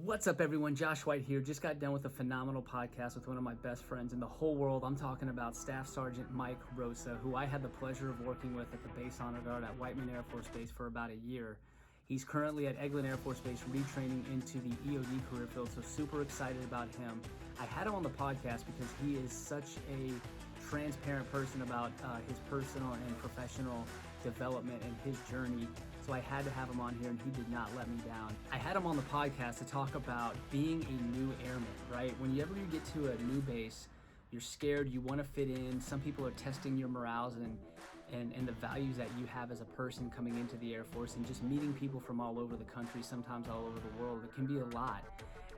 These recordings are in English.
What's up, everyone? Josh White here. Just got done with a phenomenal podcast with one of my best friends in the whole world. I'm talking about Staff Sergeant Mike Rosa, who I had the pleasure of working with at the Base Honor Guard at Whiteman Air Force Base for about a year. He's currently at Eglin Air Force Base retraining into the EOD career field, so super excited about him. I had him on the podcast because he is such a transparent person about his personal and professional development and his journey. So I had to have him on here, and he did not let me down. I had him on the podcast to talk about being a new airman, right? Whenever you get to a new base, you're scared, you want to fit in. Some people are testing your morals and the values that you have as a person coming into the Air Force, and just meeting people from all over the country, sometimes all over the world. It can be a lot.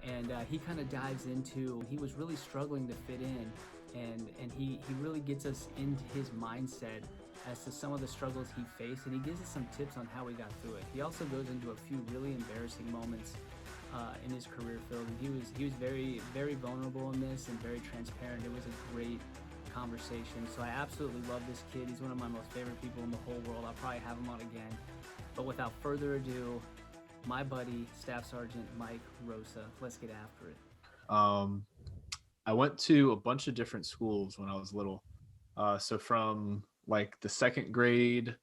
And he kind of dives into, he was really struggling to fit in, and he really gets us into his mindset as to some of the struggles he faced, and he gives us some tips on how he got through it. He also goes into a few really embarrassing moments in his career field, and he was very, very vulnerable in this and very transparent. It was a great conversation. So I absolutely love this kid. He's one of my most favorite people in the whole world. I'll probably have him on again. But without further ado, my buddy, Staff Sergeant Mike Rosa. Let's get after it. I went to a bunch of different schools when I was little. So from like the second grade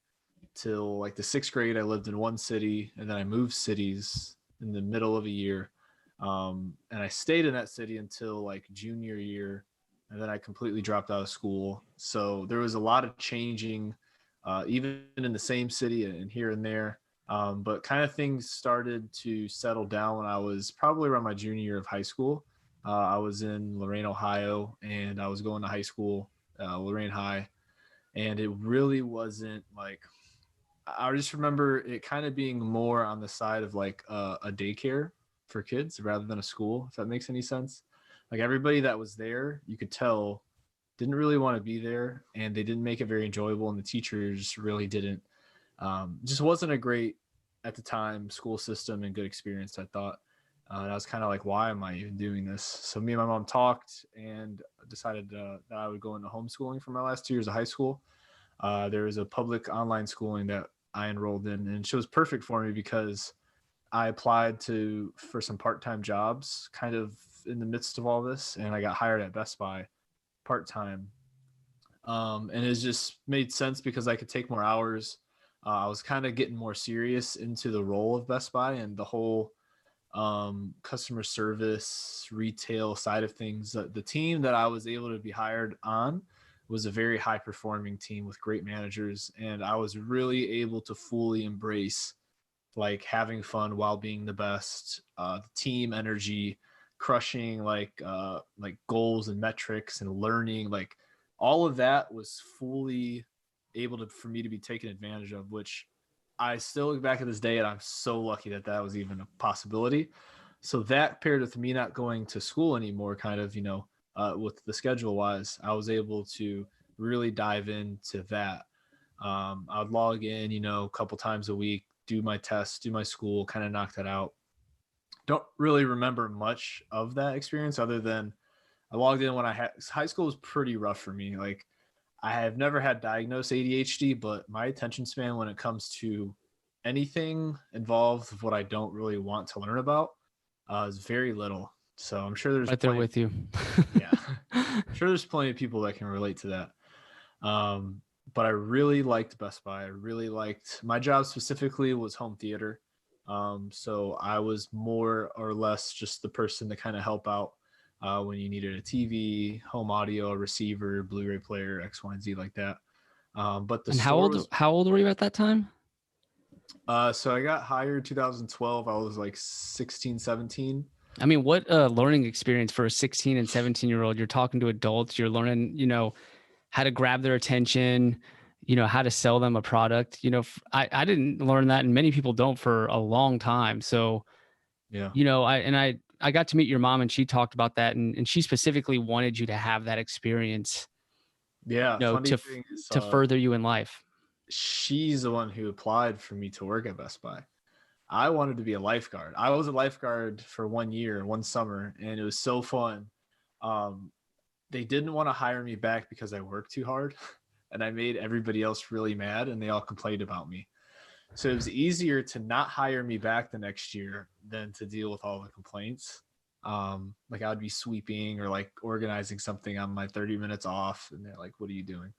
till like the sixth grade, I lived in one city, and then I moved cities in the middle of a year. And I stayed in that city until like junior year, and then I completely dropped out of school. So there was a lot of changing, even in the same city and here and there. But kind of things started to settle down when I was probably around my junior year of high school. I was in Lorain, Ohio, and I was going to high school, Lorain High. And it really wasn't like, I just remember it kind of being more on the side of like a daycare for kids rather than a school, if that makes any sense. Like everybody that was there, you could tell didn't really want to be there, and they didn't make it very enjoyable. And the teachers really didn't, just wasn't a great at the time school system and good experience, I thought. And I was kind of like, why am I even doing this? So me and my mom talked and decided that I would go into homeschooling for my last 2 years of high school. There was a public online schooling that I enrolled in, and it was perfect for me because I applied for some part-time jobs kind of in the midst of all this, and I got hired at Best Buy part-time. And it just made sense because I could take more hours. I was kind of getting more serious into the role of Best Buy and the whole customer service retail side of things. The team that I was able to be hired on was a very high performing team with great managers, and I was really able to fully embrace like having fun while being the best, the team energy, crushing like goals and metrics and learning, like all of that was fully able for me to be taken advantage of, which I still look back at this day and I'm so lucky that that was even a possibility. So that paired with me not going to school anymore, kind of, with the schedule wise, I was able to really dive into that. I would log in, a couple times a week, do my tests, do my school, kind of knock that out. Don't really remember much of that experience other than I logged in when high school was pretty rough for me. Like I have never had diagnosed ADHD, but my attention span when it comes to anything involved with what I don't really want to learn about is very little. So I'm sure there's right there with you. Yeah, I'm sure there's plenty of people that can relate to that. But I really liked Best Buy. I really liked my job specifically was home theater. So I was more or less just the person to kind of help out when you needed a TV, home audio, a receiver, Blu-ray player, X, Y, and Z like that. But the And store how old were you at that time? So I got hired 2012. I was like 16, 17. I mean, what a learning experience for a 16 and 17-year-old. You're talking to adults. You're learning, how to grab their attention, how to sell them a product. I didn't learn that, and many people don't for a long time. So, yeah, I got to meet your mom, and she talked about that, and she specifically wanted you to have that experience. Yeah. Funny thing is, to further you in life. She's the one who applied for me to work at Best Buy. I wanted to be a lifeguard. I was a lifeguard for 1 year, one summer, and it was so fun. They didn't want to hire me back because I worked too hard and I made everybody else really mad, and they all complained about me. So it was easier to not hire me back the next year than to deal with all the complaints. Like I would be sweeping or like organizing something on my 30 minutes off, and they're like, "What are you doing?"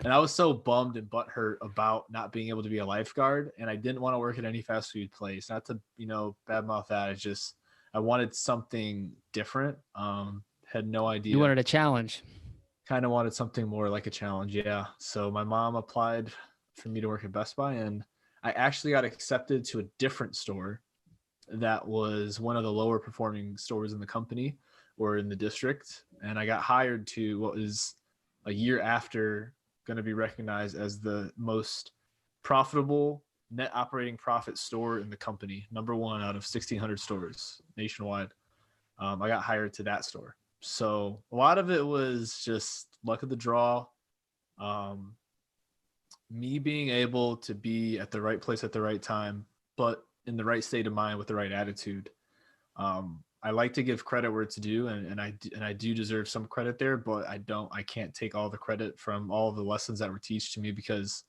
And I was so bummed and butthurt about not being able to be a lifeguard, and I didn't want to work at any fast food place. Not to badmouth that. It's just I wanted something different. Had no You idea. wanted a challenge. Kind of wanted something more like a challenge, yeah. So my mom applied for me to work at Best Buy, and I actually got accepted to a different store that was one of the lower performing stores in the company or in the district. And I got hired to what was a year after going to be recognized as the most profitable net operating profit store in the company, number one out of 1,600 stores nationwide. I got hired to that store. So a lot of it was just luck of the draw. Um, me being able to be at the right place at the right time, but in the right state of mind with the right attitude. I like to give credit where it's due, and I do deserve some credit there, but I can't take all the credit from all the lessons that were taught to me, because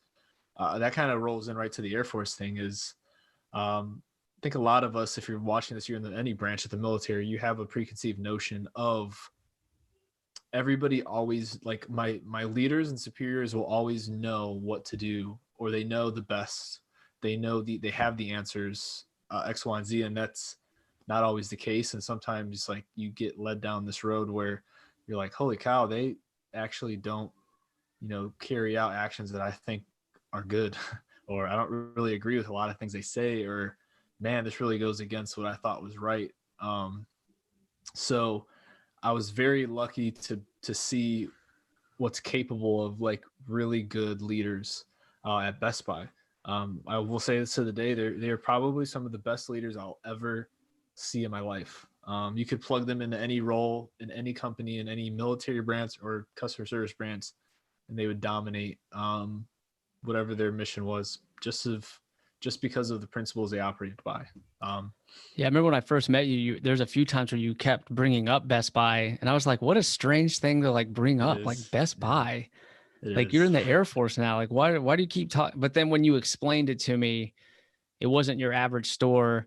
that kind of rolls in right to the Air Force thing. Is I think a lot of us, if you're watching this, you're in any branch of the military, you have a preconceived notion of everybody always, like my leaders and superiors will always know what to do, or they know the best. They know they have the answers, X, Y, and Z, and that's not always the case. And sometimes like you get led down this road where you're like, holy cow, they actually don't, carry out actions that I think are good, or I don't really agree with a lot of things they say, or man, this really goes against what I thought was right. So I was very lucky to see what's capable of like really good leaders at Best Buy. I will say this to the day, they're probably some of the best leaders I'll ever see in my life. You could plug them into any role in any company, in any military branch or customer service branch, and they would dominate whatever their mission was, just because of the principles they operated by. Yeah, I remember when I first met you, there's a few times where you kept bringing up Best Buy, and I was like, what a strange thing to like bring up, like Best Buy. Like you're in the Air Force now. Like why do you keep talking? But then when you explained it to me, it wasn't your average store,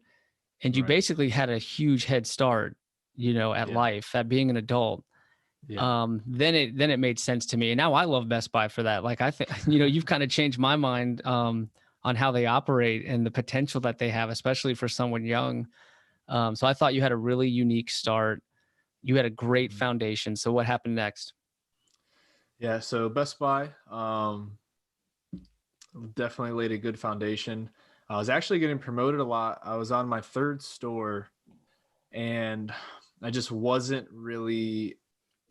and you Right. basically had a huge head start, at life, at being an adult. Yeah. Then it made sense to me. And now I love Best Buy for that. Like I think, you've kind of changed my mind on how they operate and the potential that they have, especially for someone young. So I thought you had a really unique start. You had a great foundation. So what happened next? Yeah, so Best Buy definitely laid a good foundation. I was actually getting promoted a lot. I was on my third store, and I just wasn't really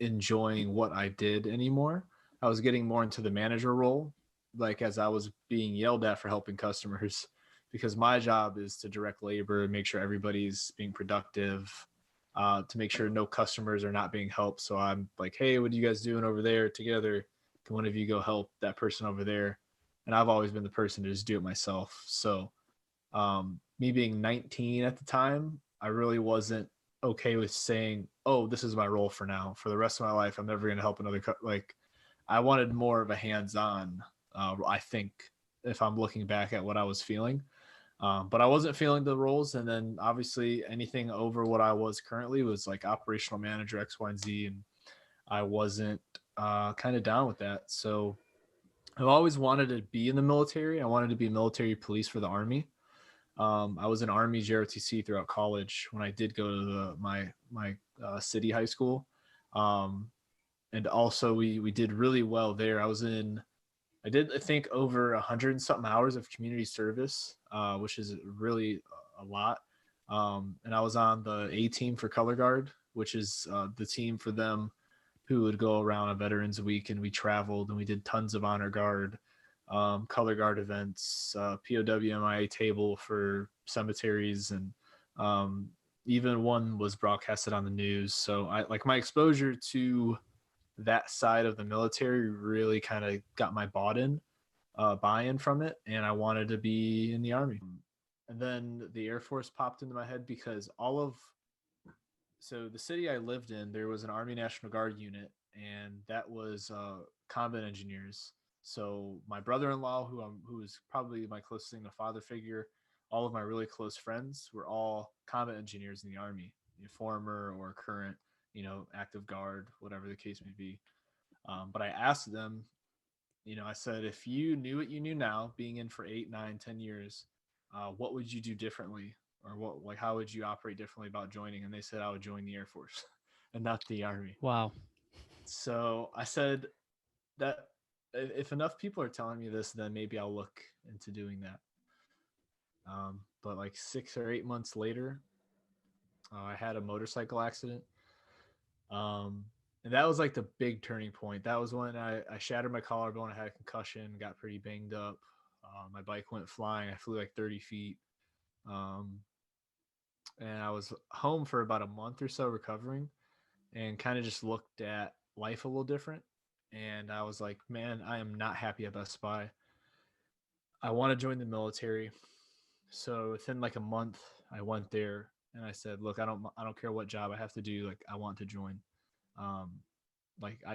enjoying what I did anymore. I was getting more into the manager role, like as I was being yelled at for helping customers, because my job is to direct labor, make sure everybody's being productive, to make sure no customers are not being helped. So I'm like, hey, what are you guys doing over there together? Can one of you go help that person over there? And I've always been the person to just do it myself. So me being 19 at the time, I really wasn't okay with saying, oh, this is my role for now. For the rest of my life, I'm never going to help another. Like, I wanted more of a hands-on, I think, if I'm looking back at what I was feeling. But I wasn't feeling the roles. And then obviously anything over what I was currently was like operational manager, X, Y, and Z. And I wasn't kind of down with that. So I've always wanted to be in the military. I wanted to be military police for the Army. I was in Army JROTC throughout college when I did go to my city high school. And also we did really well there. I did, I think, over 100 and something hours of community service, which is really a lot. And I was on the A team for Color Guard, which is the team for them who would go around on Veterans Week, and we traveled and we did tons of honor guard, color guard events, POW MIA table for cemeteries, and even one was broadcasted on the news. So I like my exposure to that side of the military really kind of got my buy-in from it, and I wanted to be in the Army. And then the Air Force popped into my head because so the city I lived in, there was an Army National Guard unit, and that was combat engineers. So my brother-in-law, who is probably my closest thing to father figure, all of my really close friends were all combat engineers in the Army, former or current, active guard, whatever the case may be. But I asked them, I said, if you knew what you knew now, being in for 8, 9, 10 years, what would you do differently? Or how would you operate differently about joining? And they said, I would join the Air Force and not the Army. Wow. So I said that if enough people are telling me this, then maybe I'll look into doing that. But like 6 or 8 months later, I had a motorcycle accident. And that was like the big turning point. That was when I shattered my collarbone. I had a concussion, got pretty banged up. My bike went flying. I flew like 30 feet. And I was home for about a month or so recovering, and kind of just looked at life a little different. And I was like, man, I am not happy at Best Buy. I want to join the military. So within like a month, I went there and I said, look, I don't care what job I have to do. Like, I want to join. Um,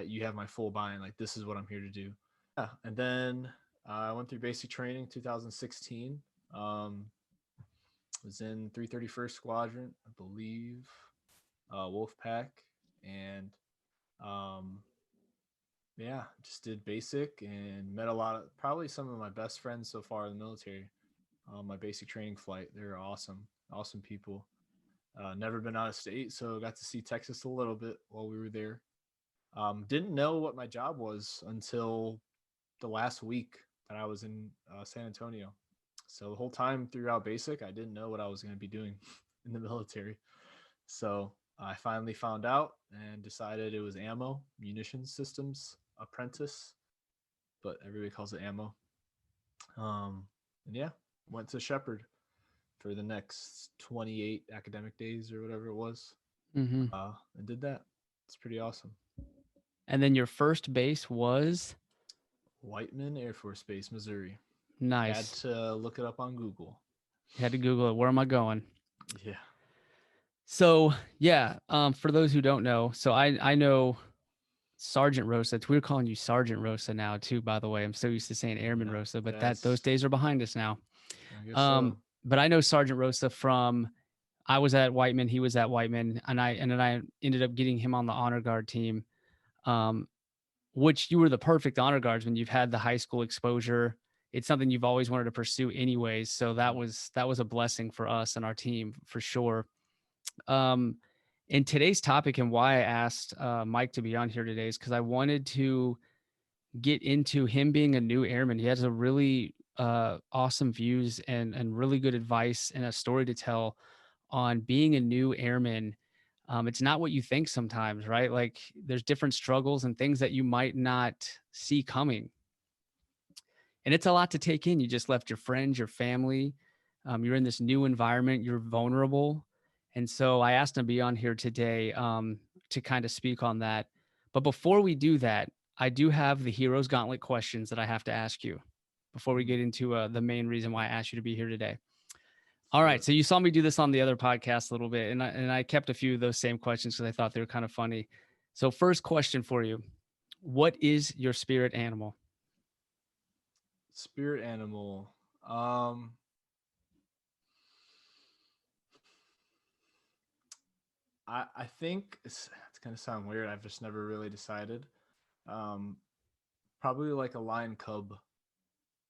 you have my full buy-in. Like, this is what I'm here to do. Yeah. And then I went through basic training 2016. Was in 331st Squadron, I believe, Wolfpack, and yeah, just did basic and met probably some of my best friends so far in the military. My basic training flight, they're awesome people. Never been out of state, so got to see Texas a little bit while we were there. Didn't know what my job was until the last week that I was in San Antonio. So the whole time throughout basic, I didn't know what I was going to be doing in the military. So I finally found out and decided it was ammo, munition systems apprentice, but everybody calls it ammo. And yeah, went to Shepherd for the next 28 academic days or whatever it was. Mm-hmm. And did that. It's pretty awesome. And then your first base was? Whiteman Air Force Base, Missouri. Nice. Had to look it up on Google. You had to Google it. Where am I going? Yeah. So yeah, for those who don't know, so I know Sergeant Rosa. We're calling you Sergeant Rosa now too, by the way. I'm so used to saying Airman Rosa, but those days are behind us now. I guess so. But I know Sergeant Rosa from, I was at Whiteman, he was at Whiteman, and then I ended up getting him on the honor guard team, which you were the perfect honor guardsman. You've had the high school exposure. It's something you've always wanted to pursue anyways. So that was a blessing for us and our team for sure. In today's topic and why I asked Mike to be on here today is because I wanted to get into him being a new airman. He has a really awesome views and really good advice and a story to tell on being a new airman. It's not what you think sometimes, right? Like there's different struggles and things that you might not see coming. And it's a lot to take in. You just left your friends, your family. You're in this new environment. You're vulnerable. And so I asked him to be on here today to kind of speak on that. But before we do that, I do have the Heroes Gauntlet questions that I have to ask you before we get into the main reason why I asked you to be here today. All right. So you saw me do this on the other podcast a little bit, and I kept a few of those same questions because I thought they were kind of funny. So first question for you. What is your spirit animal? Spirit animal. I think it's gonna sound weird. I've just never really decided. Probably like a lion cub.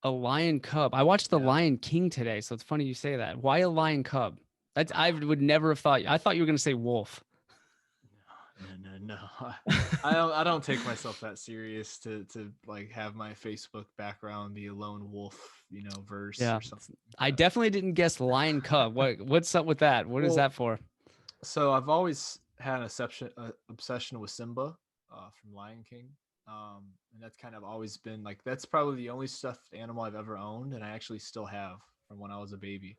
A lion cub. I watched The Lion King today, so it's funny you say that. Why a lion cub? I would never have thought. I thought you were gonna say wolf. No. I don't take myself that serious to like have my Facebook background be a lone wolf, verse or something. Like I definitely didn't guess lion cub. What's up with that? What is that for? So I've always had an obsession with Simba from Lion King. And that's kind of always been like, that's probably the only stuffed animal I've ever owned. And I actually still have from when I was a baby.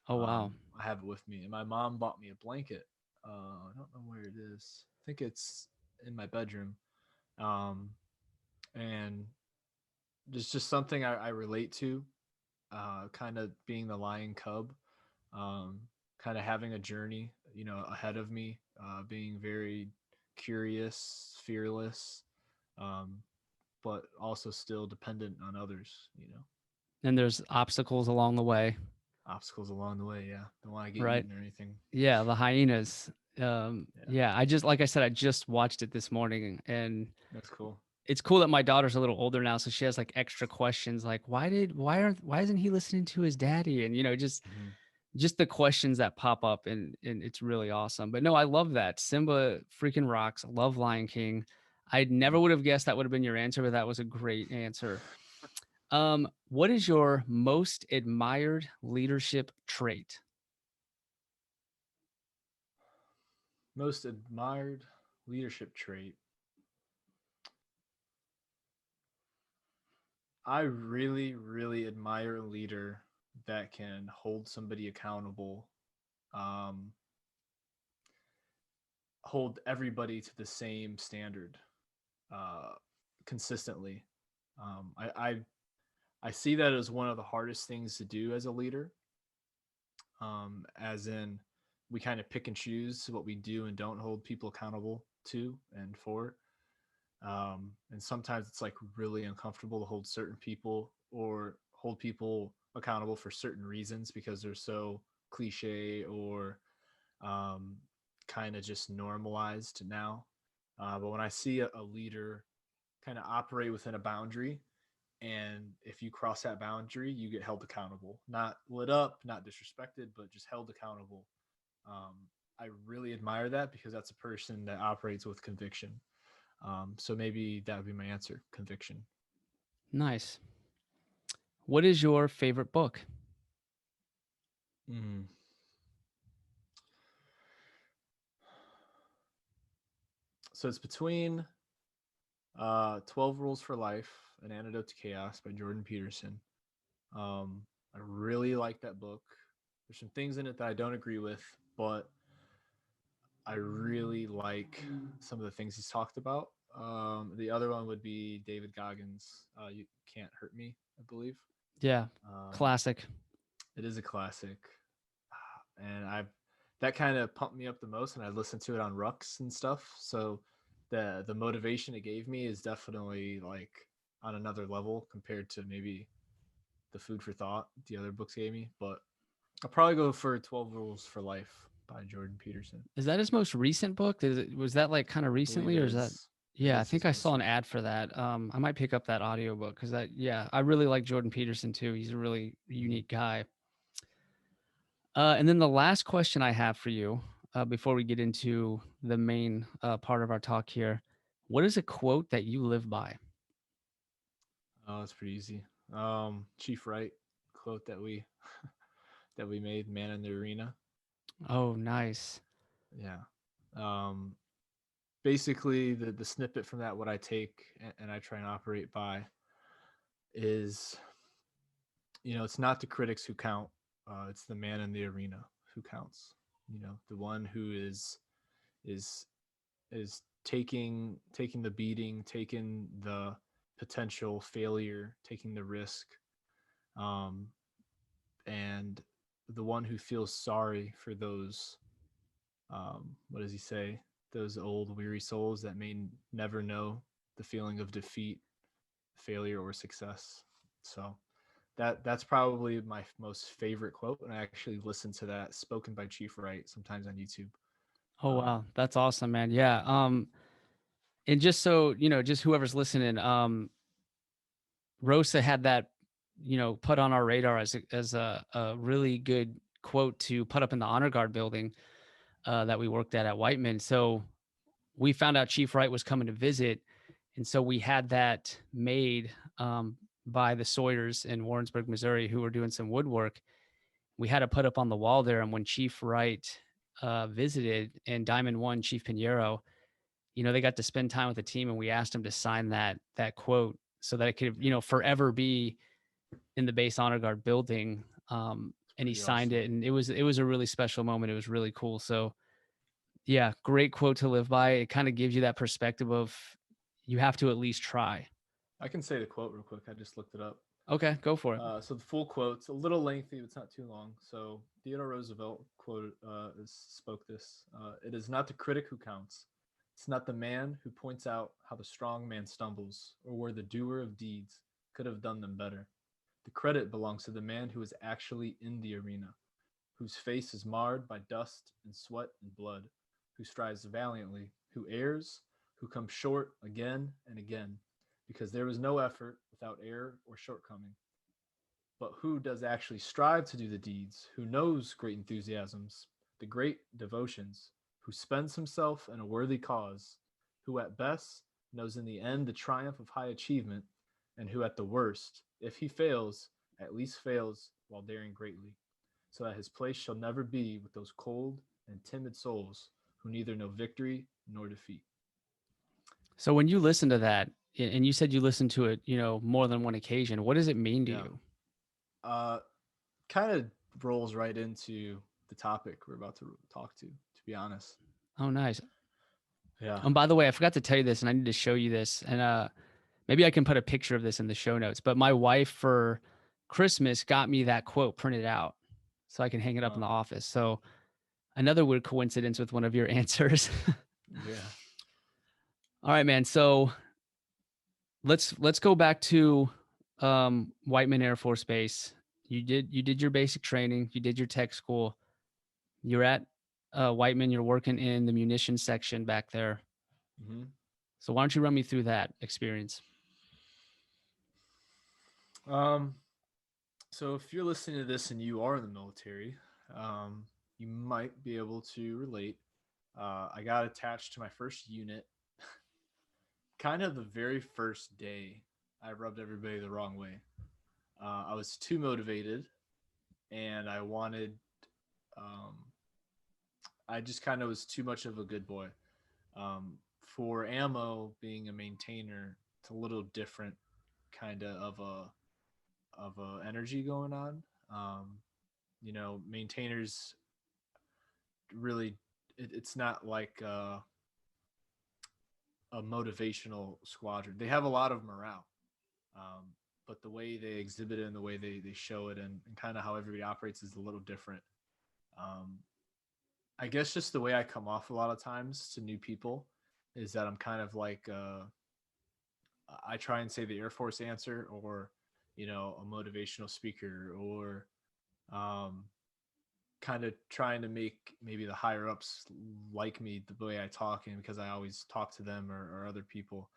Oh, wow. I have it with me. And my mom bought me a blanket. I don't know where it is. I think it's in my bedroom. And it's just something I relate to, kind of being the lion cub, kind of having a journey, ahead of me, being very curious, fearless, but also still dependent on others, And there's obstacles along the way, obstacles along the way. Yeah. Don't want to get right? eaten or anything. Yeah, the hyenas. Yeah. Yeah, I just like I said, I just watched it this morning, and That's cool. it's cool that my daughter's a little older now, so she has like extra questions, like why isn't he listening to his daddy, and Mhm. just the questions that pop up, and it's really awesome. But no, I love that Simba freaking rocks. I love Lion King. I never would have guessed that would have been your answer, but that was a great answer. What is your most admired leadership trait? Most admired leadership trait. I really, really admire a leader that can hold somebody accountable, um, hold everybody to the same standard uh, consistently. I see that as one of the hardest things to do as a leader, as in we kind of pick and choose what we do and don't hold people accountable to and for. And sometimes it's like really uncomfortable to hold certain people or hold people accountable for certain reasons because they're so cliche or um, kind of just normalized now. But when I see a leader kind of operate within a boundary, and if you cross that boundary, you get held accountable, not lit up, not disrespected, but just held accountable. Um, I really admire that because that's a person that operates with conviction. So maybe that would be my answer: conviction. Nice. What is your favorite book? Mm. So it's between 12 Rules for Life, An Antidote to Chaos by Jordan Peterson. I really like that book. There's some things in it that I don't agree with, but I really like some of the things he's talked about. The other one would be David Goggins' You Can't Hurt Me, I believe. Yeah, Um, classic. it is a classic. And I've that kind of pumped me up the most, and I listened to it on rucks and stuff. So the motivation it gave me is definitely like on another level compared to maybe the food for thought the other books gave me. But I'll probably go for 12 Rules for Life by Jordan Peterson. Is that his most recent book? Was that like kind of I believe recently, it or is that? is. It Yeah, I is think his I most saw an recent. ad for that. I might pick up that audiobook because yeah, I really like Jordan Peterson too. He's a really Mhm. unique guy. And then the last question I have for you, before we get into the main part of our talk here, what is a quote that you live by? Oh, it's pretty easy. Chief Wright quote that we that we made, "Man in the Arena." Oh, nice. Yeah. Um, Basically, the snippet from that, what I take and I try and operate by is, it's not the critics who count. It's the man in the arena who counts. The one who is is taking the beating, taking the potential failure, taking the risk, um, and the one who feels sorry for those. What does he say? Those old weary souls that may never know the feeling of defeat, failure, or success. So that's probably my most favorite quote, and I actually listen to that spoken by Chief Wright sometimes on YouTube. Oh Um, wow, that's awesome, man. Yeah. And just so just whoever's listening, Rosa had that, put on our radar as a really good quote to put up in the honor guard building that we worked at Whiteman. So we found out Chief Wright was coming to visit, and so we had that made by the Sawyers in Warrensburg, Missouri, who were doing some woodwork. We had to put up on the wall there, and when Chief Wright visited and Diamond One, Chief Pinheiro, they got to spend time with the team, and we asked him to sign that quote so that it could, forever be in the base honor guard building. it's And he pretty signed awesome. it, and it was a really special moment. It was really cool. So yeah, great quote to live by. It kind of gives you that perspective of you have to at least try. I can say the quote real quick. I just looked it up. Okay, go for it. So the full quote's a little lengthy, but it's not too long. So Theodore Roosevelt quoted, spoke this: "It is not the critic who counts; It's not the man who points out how the strong man stumbles or where the doer of deeds could have done them better. The credit belongs to the man who is actually in the arena, whose face is marred by dust and sweat and blood, who strives valiantly, who errs, who comes short again and again, because there is no effort without error or shortcoming. But who does actually strive to do the deeds, who knows great enthusiasms, the great devotions, who spends himself in a worthy cause, who at best knows in the end the triumph of high achievement, and who at the worst, if he fails, at least fails while daring greatly, so that his place shall never be with those cold and timid souls who neither know victory nor defeat. So when you listen to that, and you said you listened to it, more than one occasion, what does it mean to Yeah. you? Kind of rolls right into the topic we're about to talk to be honest. Oh, nice. Yeah. By the way, I forgot to tell you this, and I need to show you this. And maybe I can put a picture of this in the show notes. But my wife for Christmas got me that quote printed out so I can hang it up in the office. So another weird coincidence with one of your answers. Yeah. All right, man. So let's go back to Whiteman Air Force Base. You did your basic training. You did your tech school. You're at Whiteman. You're working in the munitions section back there. Mm-hmm. So why don't you run me through that experience? So if you're listening to this and you are in the military, you might be able to relate. I got attached to my first unit kind of the very first day. I rubbed everybody the wrong way. I was too motivated, and I wanted. I just kind of was too much of a good boy. For ammo, being a maintainer, it's a little different kind of a energy going on. Maintainers really, it's not like a motivational squadron. They have a lot of morale, but the way they exhibit it and the way they show it and kind of how everybody operates is a little different. I guess just the way I come off a lot of times to new people is that I'm kind of like I try and say the Air Force answer, or a motivational speaker, or kind of trying to make maybe the higher ups like me the way I talk, and because I always talk to them or other people.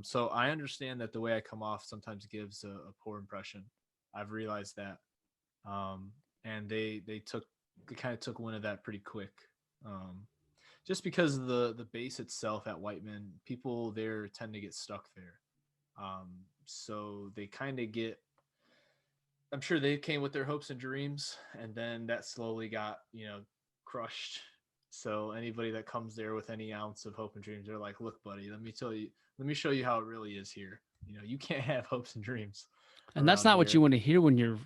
So I understand that the way I come off sometimes gives a poor impression. I've realized that, and they kind of took wind of that pretty quick. Just because of the base itself at Whiteman, people there tend to get stuck there. So they kind of get, I'm sure they came with their hopes and dreams, and then that slowly got, crushed. So anybody that comes there with any ounce of hope and dreams, they're like, look, buddy, let me show you how it really is here. You can't have hopes and dreams. And that's not what you want to hear when you're,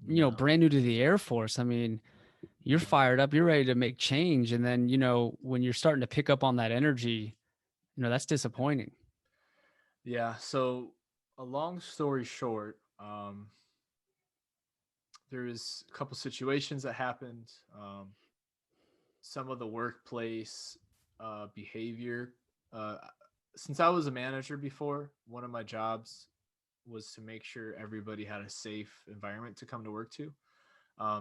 No. brand new to the Air Force. I mean, you're fired up, you're ready to make change. And then, when you're starting to pick up on that energy, that's disappointing. Yeah. So a long story short, there was a couple situations that happened. Some of the workplace behavior. Since I was a manager before, one of my jobs was to make sure everybody had a safe environment to come to work to,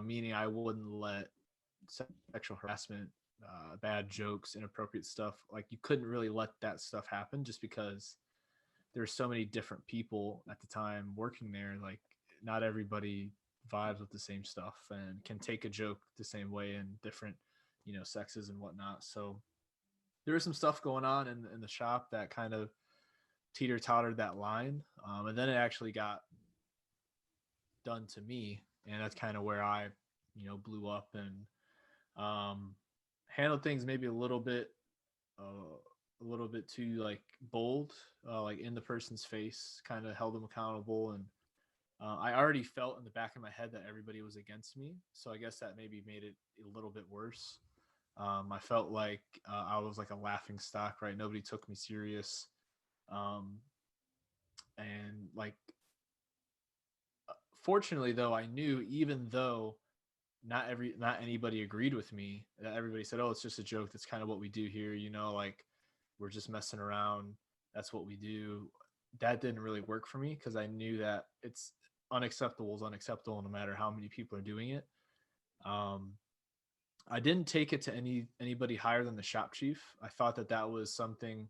meaning I wouldn't let sexual harassment, bad jokes, inappropriate stuff. Like, you couldn't really let that stuff happen just because there were so many different people at the time working there. Like, not everybody vibes with the same stuff and can take a joke the same way in different, sexes and whatnot. So there was some stuff going on in the shop that kind of teeter-tottered that line. And then it actually got done to me. And that's kind of where I, blew up and handled things maybe a little bit too like bold, like in the person's face, kind of held them accountable. And I already felt in the back of my head that everybody was against me. So I guess that maybe made it a little bit worse. I felt like I was like a laughing stock, right? Nobody took me serious. And like, fortunately though, I knew, even though not anybody agreed with me, that everybody said, oh, it's just a joke. That's kind of what we do here. Like, we're just messing around. That's what we do. That didn't really work for me because I knew that it's unacceptable is unacceptable no matter how many people are doing it. Um, I didn't take it to anybody higher than the shop chief. I thought that that was something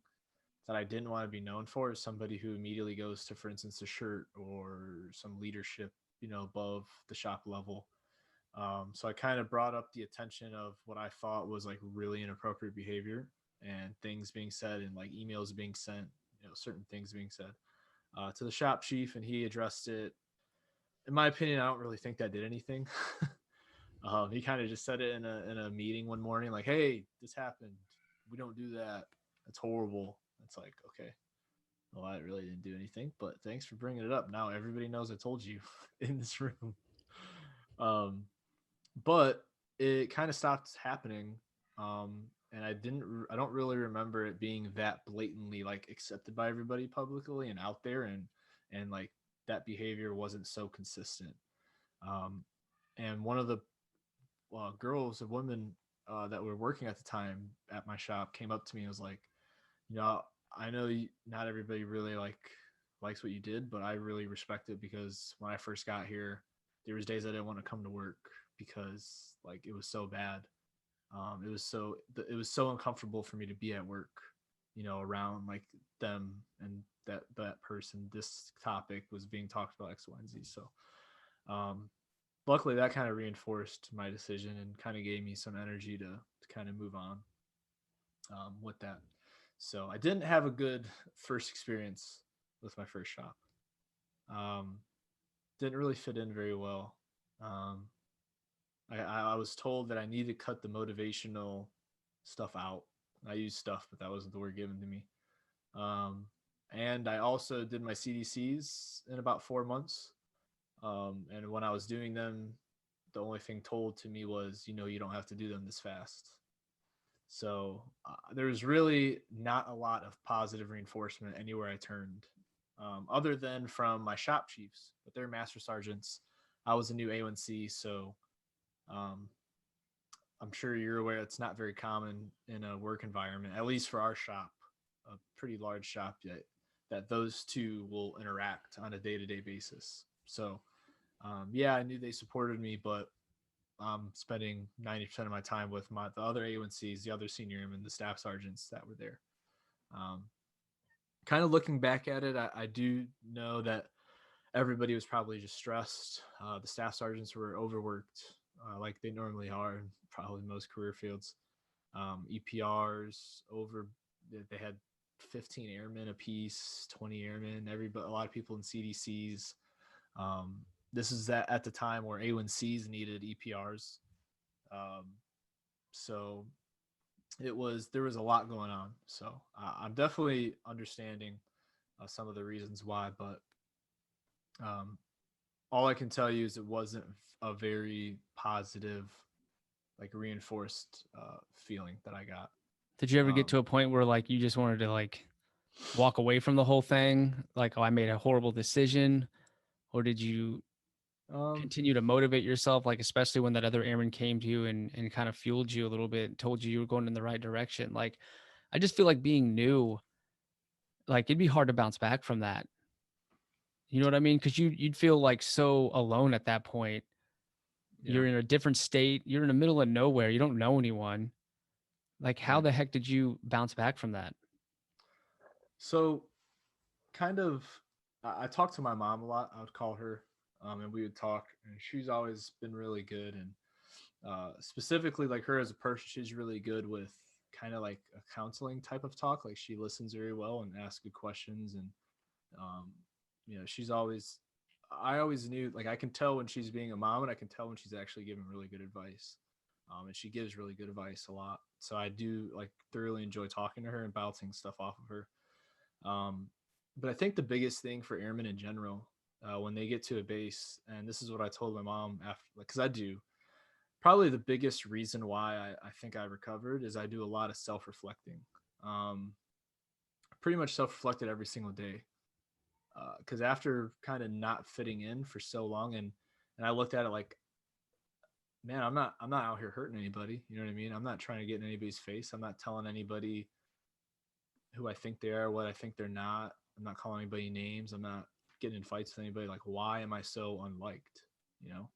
that I didn't want to be known for, as somebody who immediately goes to, for instance, a shirt or some leadership, above the shop level. So I kind of brought up the attention of what I thought was like really inappropriate behavior and things being said and like emails being sent, certain things being said to the shop chief, and he addressed it. In my opinion, I don't really think that did anything. He kind of just said it in a meeting one morning, like, "Hey, this happened. We don't do that. That's horrible." It's like, okay, well, I really didn't do anything, but thanks for bringing it up. Now everybody knows I told you in this room. But it kind of stopped happening. And I don't really remember it being that blatantly like accepted by everybody publicly and out there, and like that behavior wasn't so consistent. And one of the girls or women that were working at the time at my shop came up to me and was like, I know not everybody really likes what you did, but I really respect it because when I first got here, there was days I didn't want to come to work because like it was so bad. It was so uncomfortable for me to be at work, around like them and that person. This topic was being talked about X, Y, and Z. So, luckily that kind of reinforced my decision and kind of gave me some energy to kind of move on with that. So I didn't have a good first experience with my first shop. Um, didn't really fit in very well. Um, I was told that I need to cut the motivational stuff out. I used stuff, but that wasn't the word given to me. And I also did my CDCs in about 4 months. And when I was doing them, the only thing told to me was, you don't have to do them this fast. So there was really not a lot of positive reinforcement anywhere I turned, other than from my shop chiefs, but they're master sergeants. I was a new A1C, so um, I'm sure you're aware it's not very common in a work environment, at least for our shop, a pretty large shop yet, that those two will interact on a day-to-day basis. So yeah, I knew they supported me, but I'm spending 90% of my time with the other A1Cs, the other senior airmen, the staff sergeants that were there. Kind of looking back at it, I do know that everybody was probably just stressed. The staff sergeants were overworked, like they normally are in probably most career fields. EPRs they had 15 airmen a piece, 20 airmen, a lot of people in CDCs. This is that at the time where A1Cs needed EPRs. So there was a lot going on. So I'm definitely understanding some of the reasons why, but all I can tell you is it wasn't a very positive, like reinforced feeling that I got. Did you ever get to a point where like you just wanted to like walk away from the whole thing? Like, oh, I made a horrible decision? Or did you continue to motivate yourself, like especially when that other airman came to you and kind of fueled you a little bit, told you were going in the right direction? Like, I just feel like being new, like it'd be hard to bounce back from that. You know what I mean? Because you'd feel like so alone at that point. Yeah. You're in a different state. You're in the middle of nowhere. You don't know anyone. Like, how Right. the heck did you bounce back from that? So kind of, I talked to my mom a lot. I would call her, and we would talk, and she's always been really good. And specifically like her as a person, she's really good with kind of like a counseling type of talk. Like she listens very well and asks good questions. And, um, I always knew, like, I can tell when she's being a mom and I can tell when she's actually giving really good advice. And she gives really good advice a lot. So I do like thoroughly enjoy talking to her and bouncing stuff off of her. But I think the biggest thing for airmen in general, when they get to a base, and this is what I told my mom after, because I do, probably the biggest reason why I think I recovered is I do a lot of self-reflecting. Pretty much self-reflected every single day. Because after kind of not fitting in for so long, and I looked at it like, man, I'm not out here hurting anybody. You know what I mean? I'm not trying to get in anybody's face. I'm not telling anybody who I think they are, what I think they're not. I'm not calling anybody names. I'm not getting in fights with anybody. Like, why am I so unliked? You know?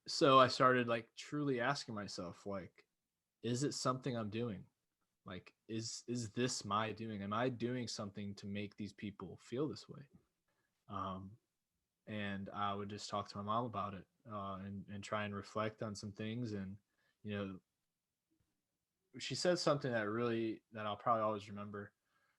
So I started like truly asking myself, like, is it something I'm doing? Like, is this my doing? Am I doing something to make these people feel this way? Um, and I would just talk to my mom about it, and try and reflect on some things. And you know, she said something that I'll probably always remember,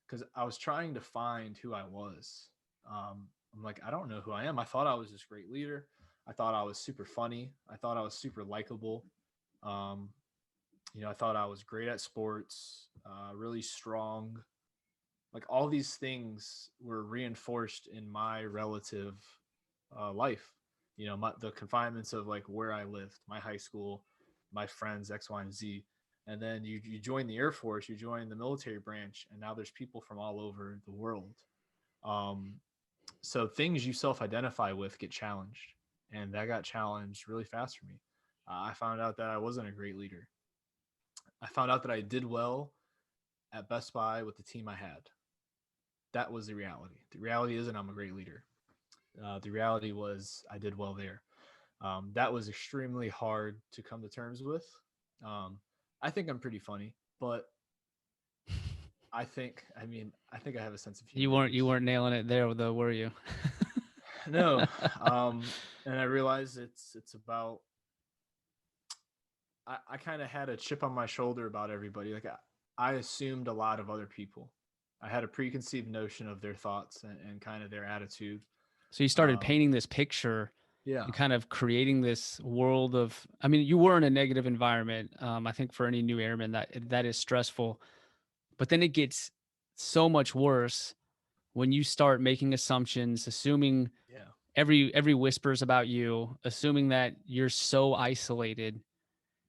because I was trying to find who I was. I'm like, I don't know who I am. I thought I was this great leader. I thought I was super funny. I thought I was super likable. Um, I thought I was great at sports, really strong. Like all these things were reinforced in my relative life. The confinements of like where I lived, my high school, my friends, X, Y, and Z. And then you join the Air Force, you join the military branch, and now there's people from all over the world. Um, so things you self-identify with get challenged, and that got challenged really fast for me. I found out that I wasn't a great leader. I found out that I did well at Best Buy with the team I had. That was the reality. The reality isn't I'm a great leader. The reality was I did well there. That was extremely hard to come to terms with. Um, I think I'm pretty funny, but I think I have a sense of humor. You weren't nailing it there though, were you? No. And I realized it's about, I kind of had a chip on my shoulder about everybody. Like I assumed a lot of other people. I had a preconceived notion of their thoughts and kind of their attitude. So you started painting this picture Yeah. and kind of creating this world of, I mean, you were in a negative environment. I think for any new airman that is stressful, but then it gets so much worse when you start making assumptions, assuming Yeah. every whispers about you, assuming that you're so isolated.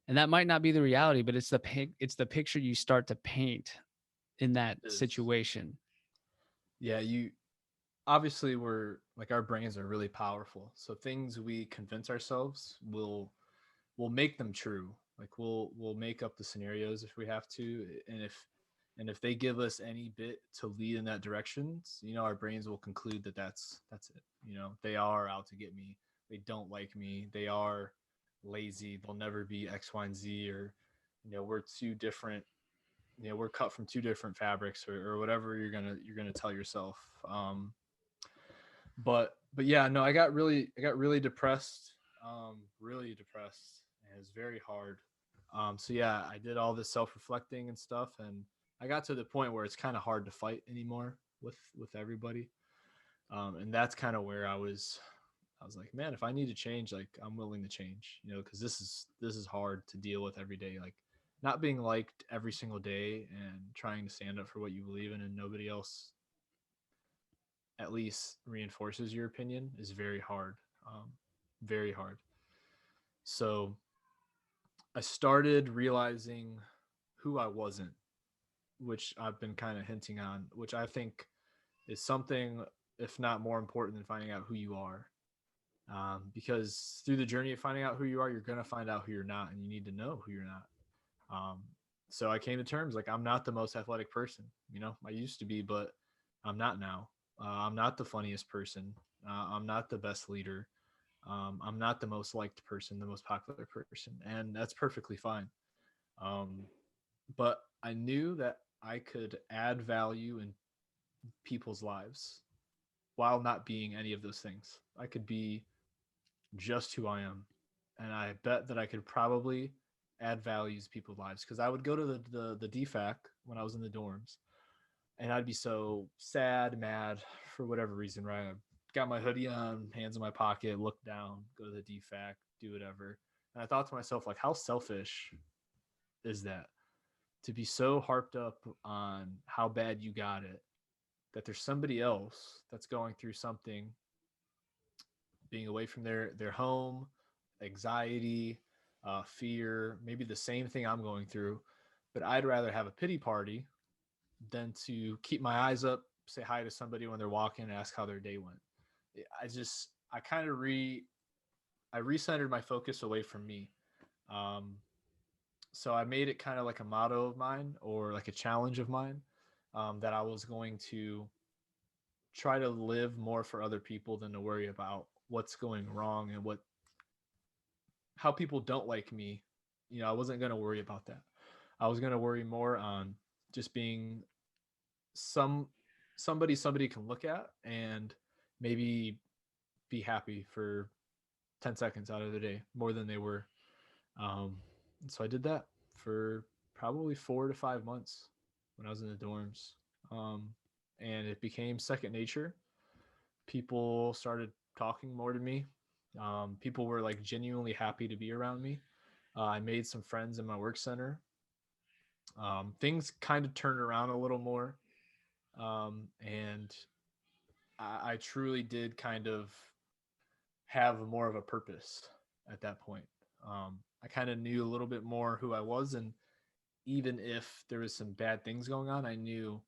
And that might not be the reality, but it's the picture you start to paint in that It is. situation. Yeah, you obviously, we're like, our brains are really powerful. So things we convince ourselves will make them true. Like we'll make up the scenarios if we have to, and if they give us any bit to lead in that direction, our brains will conclude that that's it. They are out to get me. They don't like me. They are lazy. They'll never be X, Y, and Z, or we're too different. We're cut from two different fabrics, or whatever you're gonna tell yourself. But yeah, no, I got really depressed, really depressed, and it was very hard. So yeah, I did all this self-reflecting and stuff, and I got to the point where it's kind of hard to fight anymore with everybody. And that's kind of where I was like, man, if I need to change, like I'm willing to change, because this is hard to deal with every day. Like not being liked every single day and trying to stand up for what you believe in, and nobody else at least reinforces your opinion, is very hard. Very hard. So I started realizing who I wasn't, which I've been kind of hinting on, which I think is something, if not more important than finding out who you are. Because through the journey of finding out who you are, you're going to find out who you're not, and you need to know who you're not. Um, so I came to terms, like, I'm not the most athletic person. I used to be, but I'm not now. I'm not the funniest person. I'm not the best leader. I'm not the most liked person, the most popular person, and that's perfectly fine. Um, but I knew that I could add value in people's lives while not being any of those things. I could be just who I am, and I bet that I could probably add values to people's lives, because I would go to the DFAC when I was in the dorms, and I'd be so sad, mad for whatever reason, right? I got my hoodie on, hands in my pocket, look down, go to the DFAC, do whatever. And I thought to myself, like, how selfish is that, to be so harped up on how bad you got it, that there's somebody else that's going through something, being away from their home, anxiety, fear, maybe the same thing I'm going through. But I'd rather have a pity party than to keep my eyes up, say hi to somebody when they're walking, and ask how their day went. I kind of I recentered my focus away from me. Um, so I made it kind of like a motto of mine or like a challenge of mine, that I was going to try to live more for other people than to worry about what's going wrong and how people don't like me. I wasn't going to worry about that. I was going to worry more on just being some somebody can look at and maybe be happy for 10 seconds out of the day more than they were. So I did that for probably 4 to 5 months when I was in the dorms. Um, and it became second nature. People started talking more to me. People were like genuinely happy to be around me. I made some friends in my work center. Things kind of turned around a little more. And I truly did kind of have more of a purpose at that point. I kind of knew a little bit more who I was, and even if there was some bad things going on, I knew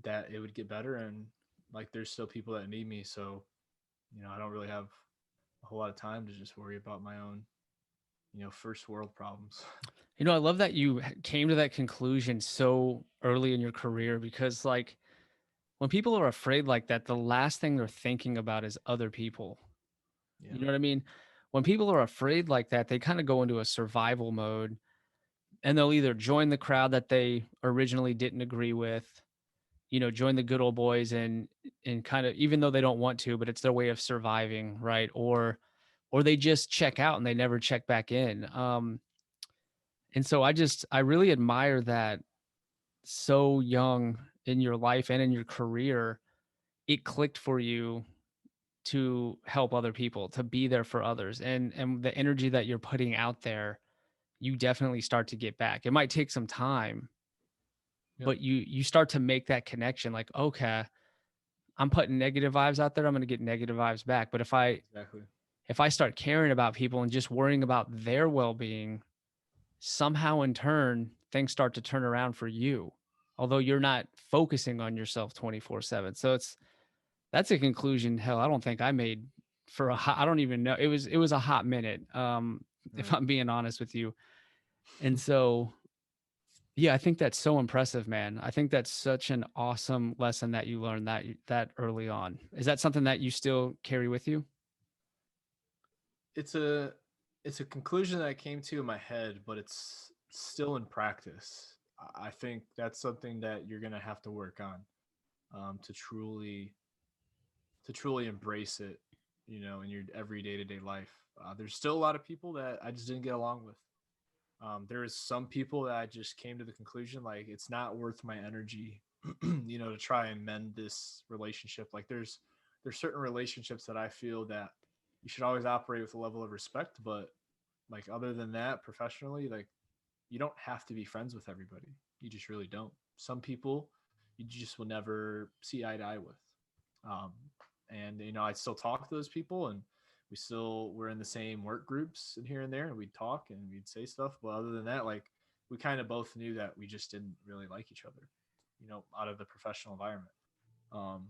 that it would get better, and like there's still people that need me. So, I don't really have a whole lot of time to just worry about my own, first world problems. I love that you came to that conclusion so early in your career, because like when people are afraid like that, the last thing they're thinking about is other people. Yeah. You know what I mean? When people are afraid like that, they kind of go into a survival mode, and they'll either join the crowd that they originally didn't agree with, join the good old boys, and kind of, even though they don't want to, but it's their way of surviving, right? Or they just check out and they never check back in. And so I really admire that so young in your life and in your career, it clicked for you to help other people, to be there for others. And the energy that you're putting out there, you definitely start to get back. It might take some time, Yep. but you start to make that connection, like, okay, I'm putting negative vibes out there, I'm going to get negative vibes back. But Exactly. if I start caring about people and just worrying about their well-being, somehow in turn things start to turn around for you, although you're not focusing on yourself 24/7. So that's a conclusion, hell, I don't think I made for I don't even know, it was a hot minute, if Right. I'm being honest with you. And so yeah, I think that's so impressive, man. I think that's such an awesome lesson that you learned that early on. Is that something that you still carry with you? it's a it's a conclusion that I came to in my head, but it's still in practice. I think that's something that you're gonna have to work on, to truly embrace it, in your every day to day life. There's still a lot of people that I just didn't get along with. There is some people that I just came to the conclusion like it's not worth my energy, to try and mend this relationship. Like there's certain relationships that I feel that you should always operate with a level of respect, but like other than that, professionally, like you don't have to be friends with everybody. You just really don't. Some people you just will never see eye to eye with. Um, and I'd still talk to those people, and we still were in the same work groups and here and there, and we'd talk and we'd say stuff. But other than that, like we kind of both knew that we just didn't really like each other, out of the professional environment. Um,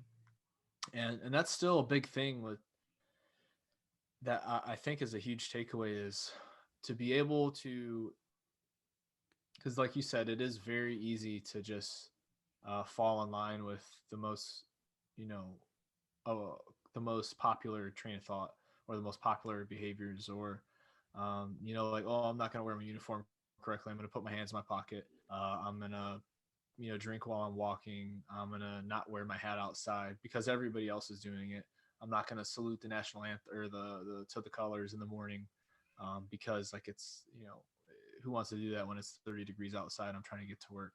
and that's still a big thing with that. I think is a huge takeaway is to be able to, because like you said, it is very easy to just fall in line with the most, you know, uh, the most popular train of thought or the most popular behaviors, or like, oh, I'm not going to wear my uniform correctly, I'm going to put my hands in my pocket, I'm going to drink while I'm walking, I'm going to not wear my hat outside because everybody else is doing it, I'm not going to salute the national anthem or the to the colors in the morning, because like it's, who wants to do that when it's 30 degrees outside, I'm trying to get to work.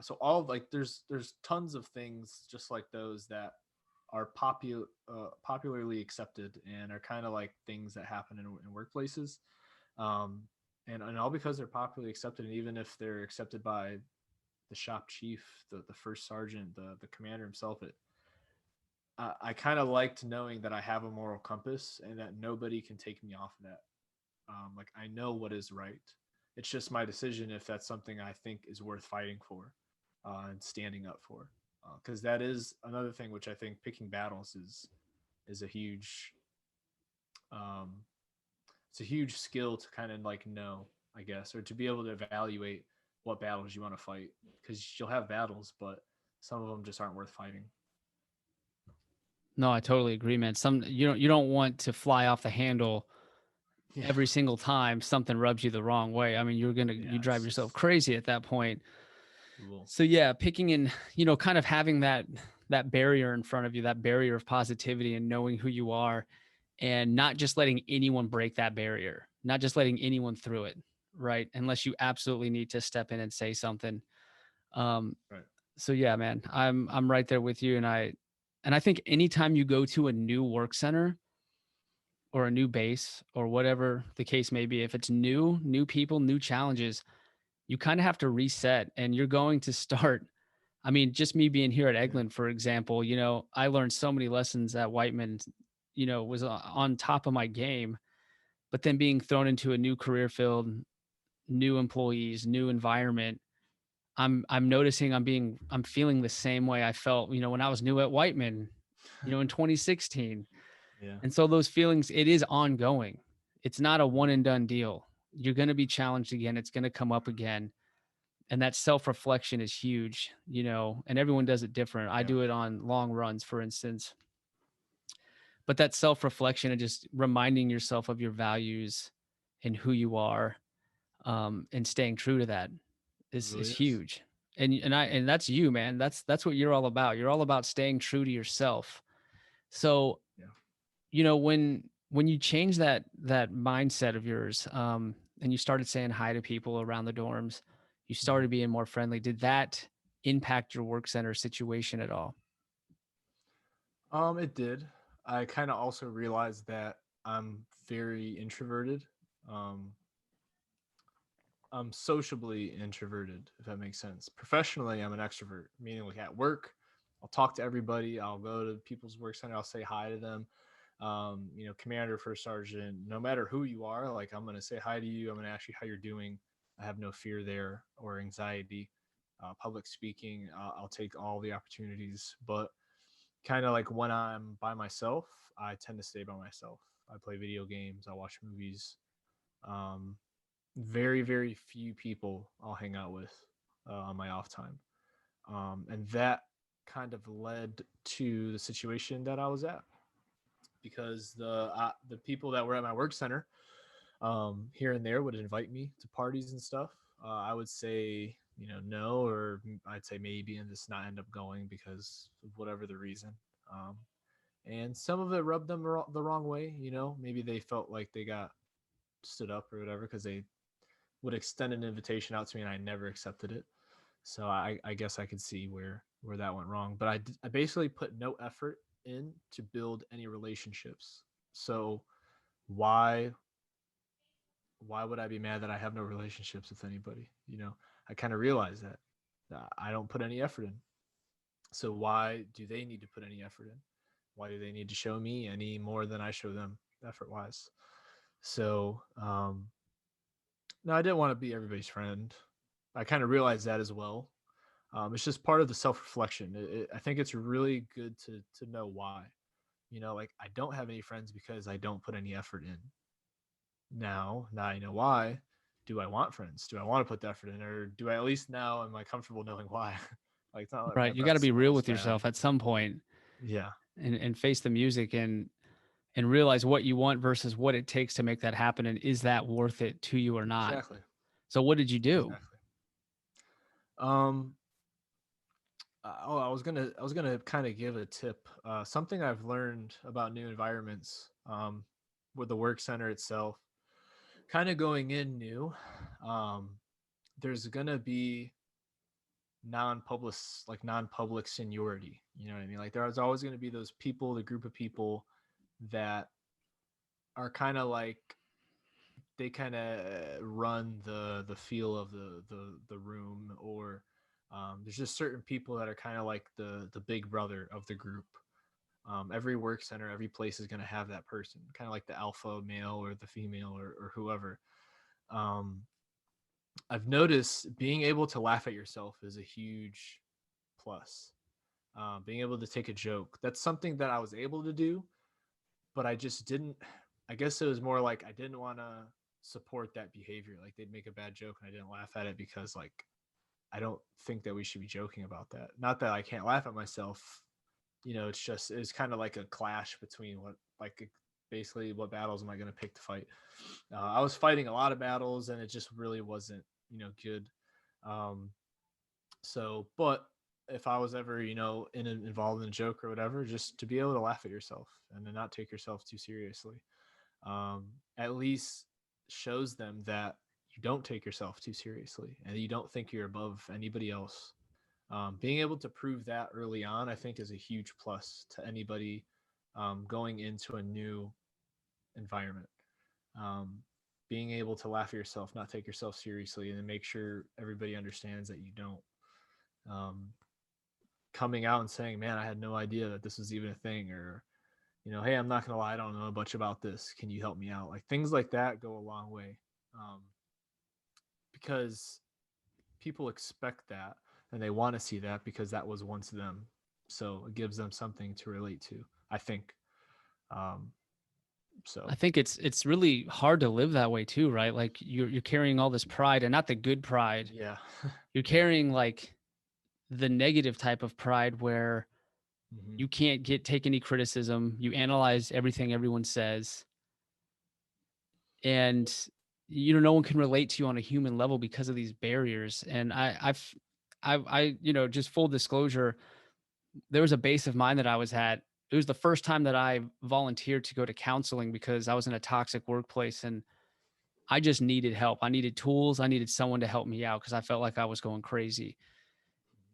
So all like there's tons of things just like those that are popularly accepted and are kind of like things that happen in workplaces, um, and all because they're popularly accepted, and even if they're accepted by the shop chief, the first sergeant, the commander himself, I kind of liked knowing that I have a moral compass and that nobody can take me off of that. Like I know what is right. It's just my decision if that's something I think is worth fighting for, and standing up for. Because that is another thing which I think picking battles is a huge, um, it's a huge skill to kind of like know. I guess, or to be able to evaluate what battles you want to fight, because you'll have battles, but some of them just aren't worth fighting. No, I totally agree, man. You don't want to fly off the handle Yeah, every single time something rubs you the wrong way. I mean, yeah, you drive it's yourself just crazy at that point. cool. So yeah, picking in, kind of having that barrier in front of you, that barrier of positivity and knowing who you are and not just letting anyone break that barrier, not just letting anyone through it, right? Unless you absolutely need to step in and say something. Um, Right. so yeah, man, I'm right there with you. And I think anytime you go to a new work center or a new base or whatever the case may be, if it's new people, new challenges, you kind of have to reset and you're going to start. I mean, just me being here at Yeah. Eglin, for example, I learned so many lessons at Whiteman, was on top of my game, but then being thrown into a new career field, new employees, new environment, I'm noticing I'm feeling the same way I felt, when I was new at Whiteman, in 2016. Yeah. And so those feelings, it is ongoing. It's not a one and done deal. You're going to be challenged again. It's going to come up again. And that self-reflection is huge, and everyone does it different. I Yeah. do it on long runs, for instance. But that self-reflection and just reminding yourself of your values and who you are, and staying true to that It is really is. huge. And that's you, man. That's what you're all about. You're all about staying true to yourself. So, Yeah. when you change that mindset of yours, and you started saying hi to people around the dorms, you started being more friendly. Did that impact your work center situation at all? It did. I kind of also realized that I'm very introverted. Um, I'm sociably introverted, if that makes sense. Professionally, I'm an extrovert, meaning like at work, I'll talk to everybody. I'll go to people's work center. I'll say hi to them. Commander, first sergeant, no matter who you are, like I'm going to say hi to you. I'm going to ask you how you're doing. I have no fear there or anxiety. Public speaking, I'll take all the opportunities. But kind of like when I'm by myself, I tend to stay by myself. I play video games. I watch movies. Um, Very, very few people I'll hang out with on my off time. And that kind of led to the situation that I was at, because the people that were at my work center, here and there would invite me to parties and stuff. I would say, no, or I'd say maybe, and just not end up going because of whatever the reason. Um, and some of it rubbed them the wrong way. Maybe they felt like they got stood up or whatever because they would extend an invitation out to me and I never accepted it. So I guess I could see where that went wrong. But I basically put no effort in to build any relationships. So why why would I be mad that I have no relationships with anybody? I kind of realized that I don't put any effort in. So why do they need to put any effort in? Why do they need to show me any more than I show them effort wise? So no, I didn't want to be everybody's friend. I kind of realized that as well. It's just part of the self reflection. I think it's really good to know why. Like I don't have any friends because I don't put any effort in. Now I know why. Do I want friends? Do I want to put the effort in, or do I at least now am I comfortable knowing why? Like it's not like my Right. You got to breath be real smells with bad. yourself at some point Yeah, and face the music and realize what you want versus what it takes to make that happen. And is that worth it to you or not? exactly, So what did you do? exactly. Um, I was gonna kind of give a tip. Something I've learned about new environments, with the work center itself, kind of going in new. Um, there's gonna be non-public seniority. You know what I mean? Like there's always gonna be those people, the group of people that are kind of like they kind of run the feel of the room, or there's just certain people that are kind of like the big brother of the group. Every work center, every place is going to have that person, kind of like the alpha male or the female, or whoever. um, I've noticed being able to laugh at yourself is a huge plus. Being able to take a joke, that's something that I was able to do, but I just didn't. I guess it was more like I didn't want to support that behavior. Like they'd make a bad joke and I didn't laugh at it because like I don't think that we should be joking about that. Not that I can't laugh at myself. It's kind of like a clash between basically what battles am I going to pick to fight. I was fighting a lot of battles and it just really wasn't, good. Um, but if I was ever, involved in a joke or whatever, just to be able to laugh at yourself and to not take yourself too seriously, at least shows them that you don't take yourself too seriously and you don't think you're above anybody else. Being able to prove that early on, I think, is a huge plus to anybody going into a new environment. Um, Being able to laugh at yourself, not take yourself seriously, and then make sure everybody understands that you don't. Coming out and saying, "Man, I had no idea that this was even a thing," or "Hey, I'm not gonna lie, I don't know much about this. Can you help me out?" Like things like that go a long way, because people expect that and they want to see that because that was once them. So it gives them something to relate to, I think. Um, I think it's really hard to live that way too, right? Like you're carrying all this pride, and not the good pride. Yeah. You're carrying like the negative type of pride where Mm-hmm. you can't take any criticism. You analyze everything everyone says, and no one can relate to you on a human level because of these barriers. And just full disclosure, there was a base of mine that I was at. It was the first time that I volunteered to go to counseling because I was in a toxic workplace and I just needed help. I needed tools. I needed someone to help me out because I felt like I was going crazy.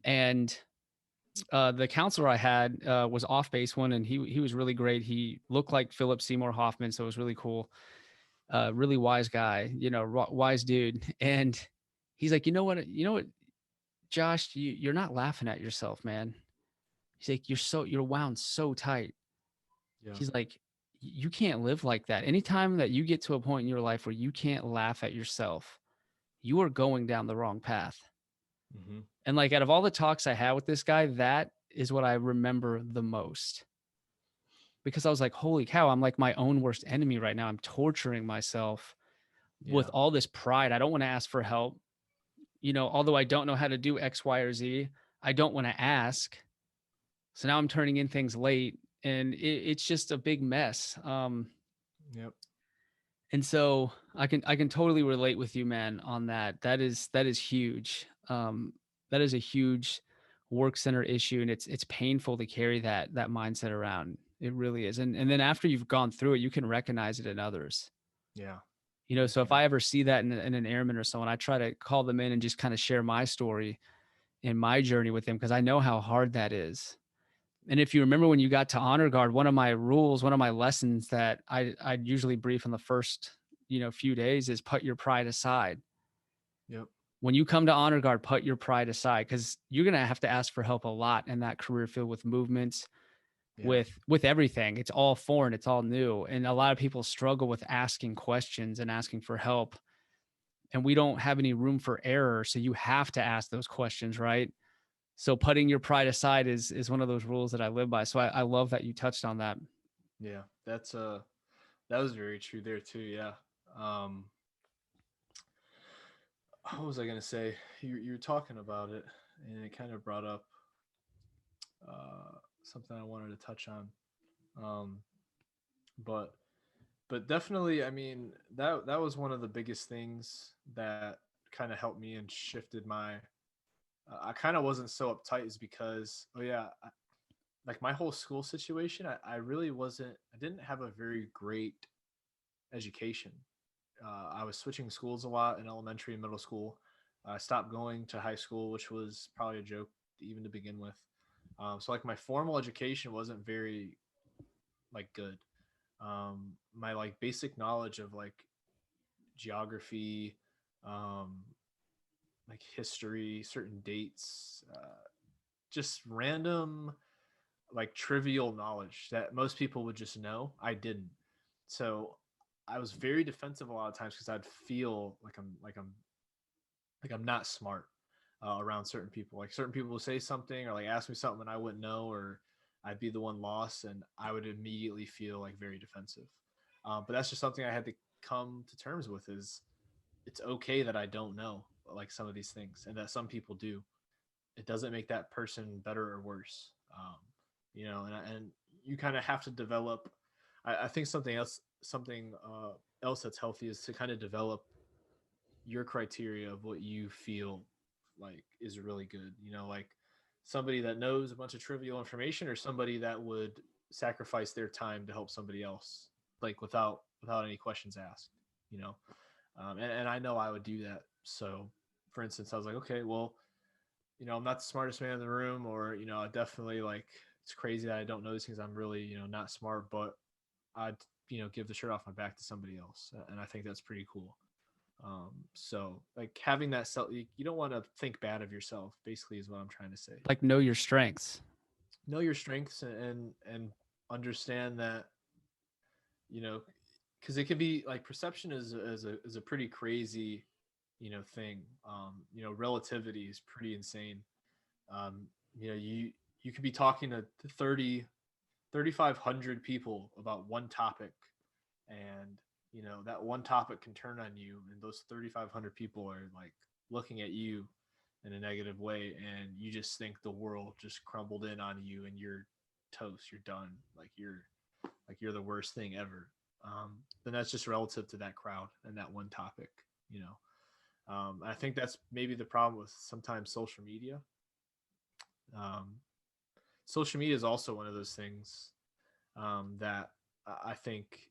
And the counselor I had was off base one, and he was really great. He looked like Philip Seymour Hoffman, so it was really cool. Really wise guy, wise dude. And he's like, you know what, Josh, you're not laughing at yourself, man. He's like, you're wound so tight. Yeah. He's like, you can't live like that. Anytime that you get to a point in your life where you can't laugh at yourself, you are going down the wrong path. Mm-hmm. And like out of all the talks I had with this guy, that is what I remember the most. Because I was like, holy cow, I'm like my own worst enemy right now. I'm torturing myself with all this pride. I don't want to ask for help. Although I don't know how to do X, Y, or Z, I don't want to ask. So now I'm turning in things late and it's just a big mess. Yep. And so I can totally relate with you, man, on that. That is huge. That is a huge work center issue, and it's painful to carry that mindset around. It really is. And then after you've gone through it, you can recognize it in others. Yeah. So if I ever see that in an airman or someone, I try to call them in and just kind of share my story and my journey with them because I know how hard that is. And if you remember when you got to honor guard, one of my rules, one of my lessons that I'd usually brief in the first, few days is put your pride aside. Yep. When you come to honor guard, put your pride aside because you're going to have to ask for help a lot in that career field with movements, with everything. It's all foreign. It's all new. And a lot of people struggle with asking questions and asking for help. And we don't have any room for error. So you have to ask those questions, right? So putting your pride aside is one of those rules that I live by. So I love that you touched on that. Yeah. That was very true there too. Yeah. What was I going to say? You were talking about it and it kind of brought up something I wanted to touch on. Um, but definitely, I mean, that was one of the biggest things that kind of helped me and shifted my I kind of wasn't so uptight is because like my whole school situation, I really wasn't, I didn't have a very great education. I was switching schools a lot in elementary and middle school. I stopped going to high school, which was probably a joke even to begin with. So like my formal education wasn't very like good. My like basic knowledge of like geography, um, like history, certain dates, just random like trivial knowledge that most people would just know. I didn't. So I was very defensive a lot of times because I'd feel like I'm not smart around certain people. Like certain people will say something or like ask me something and I wouldn't know, or I'd be the one lost, and I would immediately feel like very defensive. But that's just something I had to come to terms with is it's okay that I don't know like some of these things, and that some people do. It doesn't make that person better or worse. And you kind of have to develop. I think something else that's healthy is to kind of develop your criteria of what you feel like is really good. Like somebody that knows a bunch of trivial information, or somebody that would sacrifice their time to help somebody else, like without any questions asked. You know, and I know I would do that. So, for instance, I was like, okay, well, I'm not the smartest man in the room, or I definitely like it's crazy that I don't know these things. I'm really not smart, but I'd give the shirt off my back to somebody else, and I think that's pretty cool. So like having that self, you don't want to think bad of yourself, basically, is what I'm trying to say. Like know your strengths. Know your strengths, and understand that, because it can be like perception is a pretty crazy, thing. Relativity is pretty insane. You could be talking to 3,500 people about one topic, and that one topic can turn on you, and those 3,500 people are like looking at you in a negative way, and you just think the world just crumbled in on you, and you're toast, you're done, like you're the worst thing ever. Then that's just relative to that crowd and that one topic. I think that's maybe the problem with sometimes social media. Social media is also one of those things that I think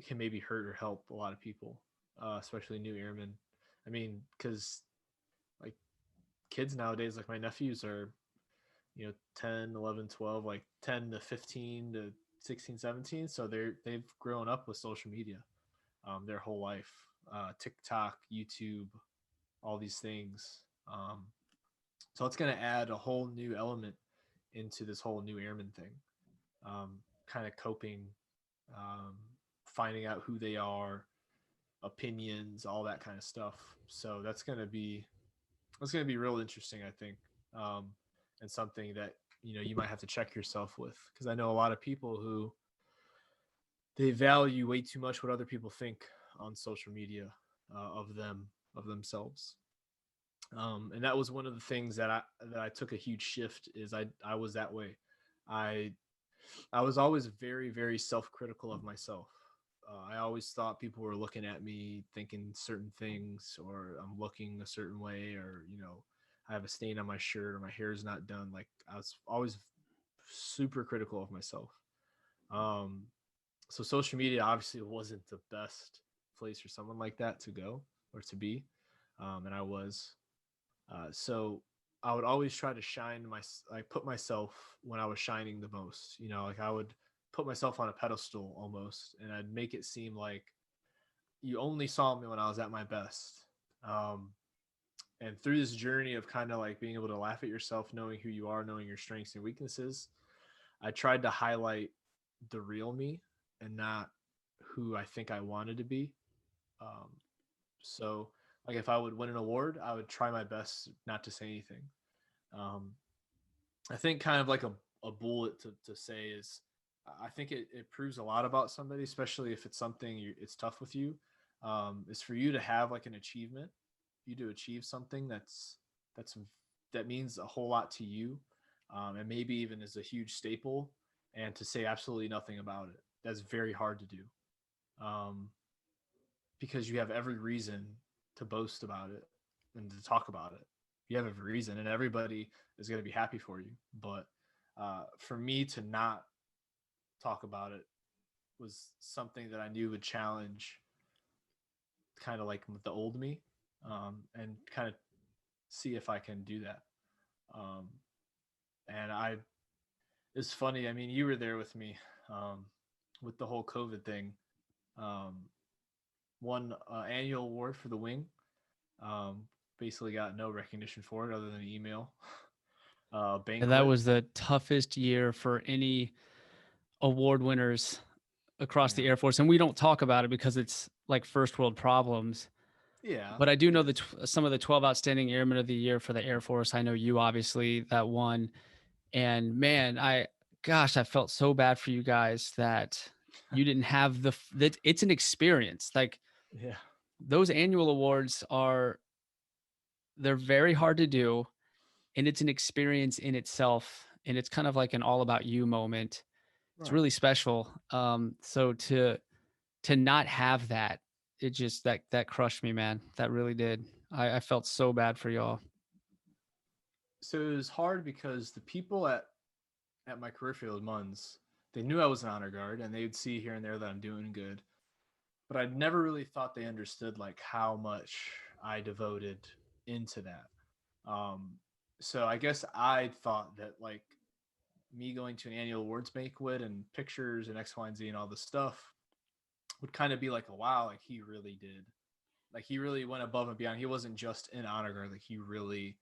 can maybe hurt or help a lot of people, especially new airmen. I mean, because like kids nowadays, like my nephews are, 10, 11, 12, like 10 to 15 to 16, 17. So they've grown up with social media their whole life. TikTok, YouTube, all these things. So it's going to add a whole new element into this whole new airman thing. Kind of coping, finding out who they are, opinions, all that kind of stuff. So that's going to be real interesting, I think, and something that you might have to check yourself with, because I know a lot of people who they value way too much what other people think on social media of themselves. And that was one of the things that I took a huge shift. Is I was that way. I was always very, very self-critical of myself. I always thought people were looking at me thinking certain things, or I'm looking a certain way, or I have a stain on my shirt, or my hair is not done. Like I was always super critical of myself. So social media obviously wasn't the best place for someone like that to go or to be, and I was. So I would always try to put myself when I was shining the most. Like I would put myself on a pedestal almost, and I'd make it seem like you only saw me when I was at my best. And through this journey of kind of like being able to laugh at yourself, knowing who you are, knowing your strengths and weaknesses, I tried to highlight the real me and not who I think I wanted to be. So like if I would win an award, I would try my best not to say anything. I think kind of like a bullet to say is, I think it proves a lot about somebody, especially if it's something it's tough with you, is for you to have like an achievement, you to achieve something that means a whole lot to you, and maybe even is a huge staple, and to say absolutely nothing about it. That's very hard to do, because you have every reason to boast about it and to talk about it. You have every reason, and everybody is going to be happy for you. But for me to not talk about it was something that I knew would challenge kind of like the old me, and kind of see if I can do that. And it's funny. I mean, you were there with me with the whole COVID thing. Won annual award for the wing. Basically got no recognition for it other than an email. And that was the toughest year for any award winners across the Air Force. And we don't talk about it because it's like first world problems. Yeah. But I do know that some of the 12 outstanding airmen of the year for the Air Force. I know you obviously that won. And man, I felt so bad for you guys that You didn't have that. It's an experience. Like Yeah. those annual awards they're very hard to do, and it's an experience in itself. And it's kind of like an all about you moment. It's Right. really special. So to not have that, it just that crushed me, man. That really did. I felt so bad for y'all. So it was hard because the people at my career field, Muns, they knew I was an honor guard, and they would see here and there that I'm doing good. But I never really thought they understood like how much I devoted into that. Um, so I guess I thought that like me going to an annual awards banquet and pictures and X, Y, and Z and all this stuff would kind of be like a wow, like he really did. Like he really went above and beyond. He wasn't just an honor guard, like he really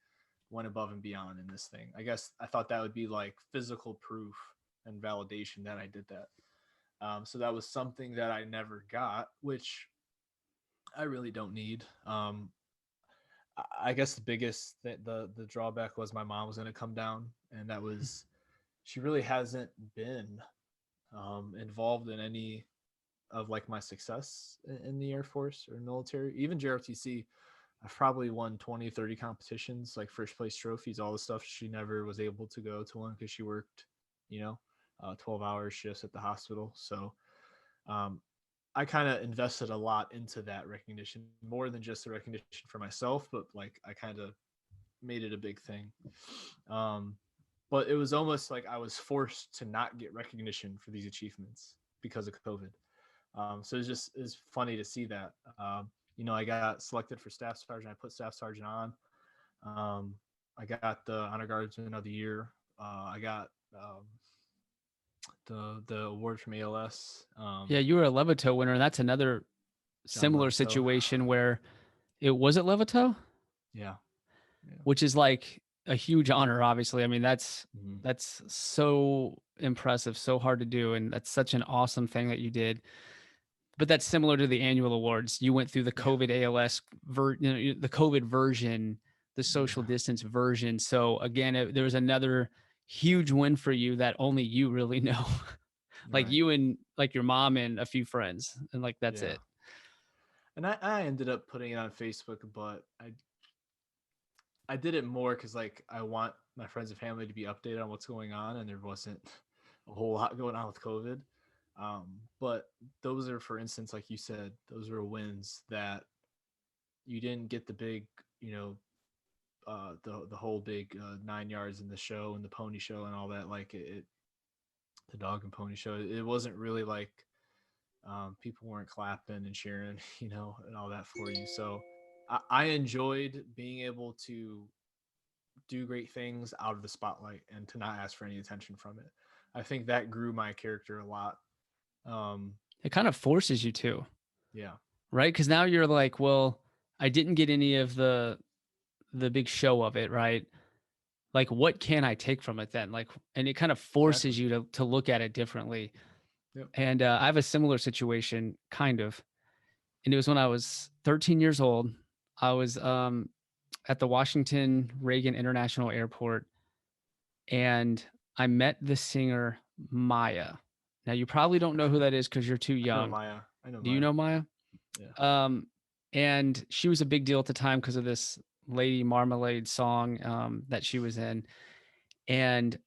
went above and beyond in this thing. I guess I thought that would be like physical proof and validation that I did that. So that was something that I never got, which I really don't need. I guess the biggest the drawback was my mom was going to come down, and that was she really hasn't been involved in any of like my success in the Air Force or military. Even JRTC, I've probably won 20, 30 competitions, like first place trophies, all the stuff. She never was able to go to one because she worked, 12-hour shifts at the hospital. So um, I kind of invested a lot into that recognition, more than just the recognition for myself, but like I kind of made it a big thing. Um, but it was almost like I was forced to not get recognition for these achievements because of COVID. So it's funny to see that. I got selected for staff sergeant. I put staff sergeant on. I got the honor guardsman of the year. I got the award from ALS. Yeah, you were a Levito winner, and that's another John similar Levito. situation where it was at Levito, Yeah. which is like a huge honor. Obviously, I mean Mhm. that's so impressive, so hard to do, and that's such an awesome thing that you did. But that's similar to the annual awards. You went through the COVID ALS, the COVID version, the social distance version. So again, there was another huge win for you that only you really know. Like Right. you and like your mom and a few friends, and like that's Yeah. it. And I ended up putting it on Facebook, but I did it more because like I want my friends and family to be updated on what's going on, and there wasn't a whole lot going on with COVID. But those are, for instance, like you said, those are wins that you didn't get the big, the whole big 9 yards in the show and the pony show and all that. Like the dog and pony show. It wasn't really like people weren't clapping and cheering, and all that for you. So I enjoyed being able to do great things out of the spotlight and to not ask for any attention from it. I think that grew my character a lot. It kind of forces you to, Yeah. right? Because now you're like, well, I didn't get any of the big show of it, right? Like, what can I take from it then? Like, and it kind of forces Exactly. you to look at it differently. Yep. And I have a similar situation, kind of, and it was when I was 13 years old. I was at the Washington Reagan International Airport, and I met the singer Maya. Now you probably don't know who that is because you're too I know young. Maya. I know Do Maya. you know Maya? Yeah. And she was a big deal at the time because of this Lady Marmalade song that she was in. And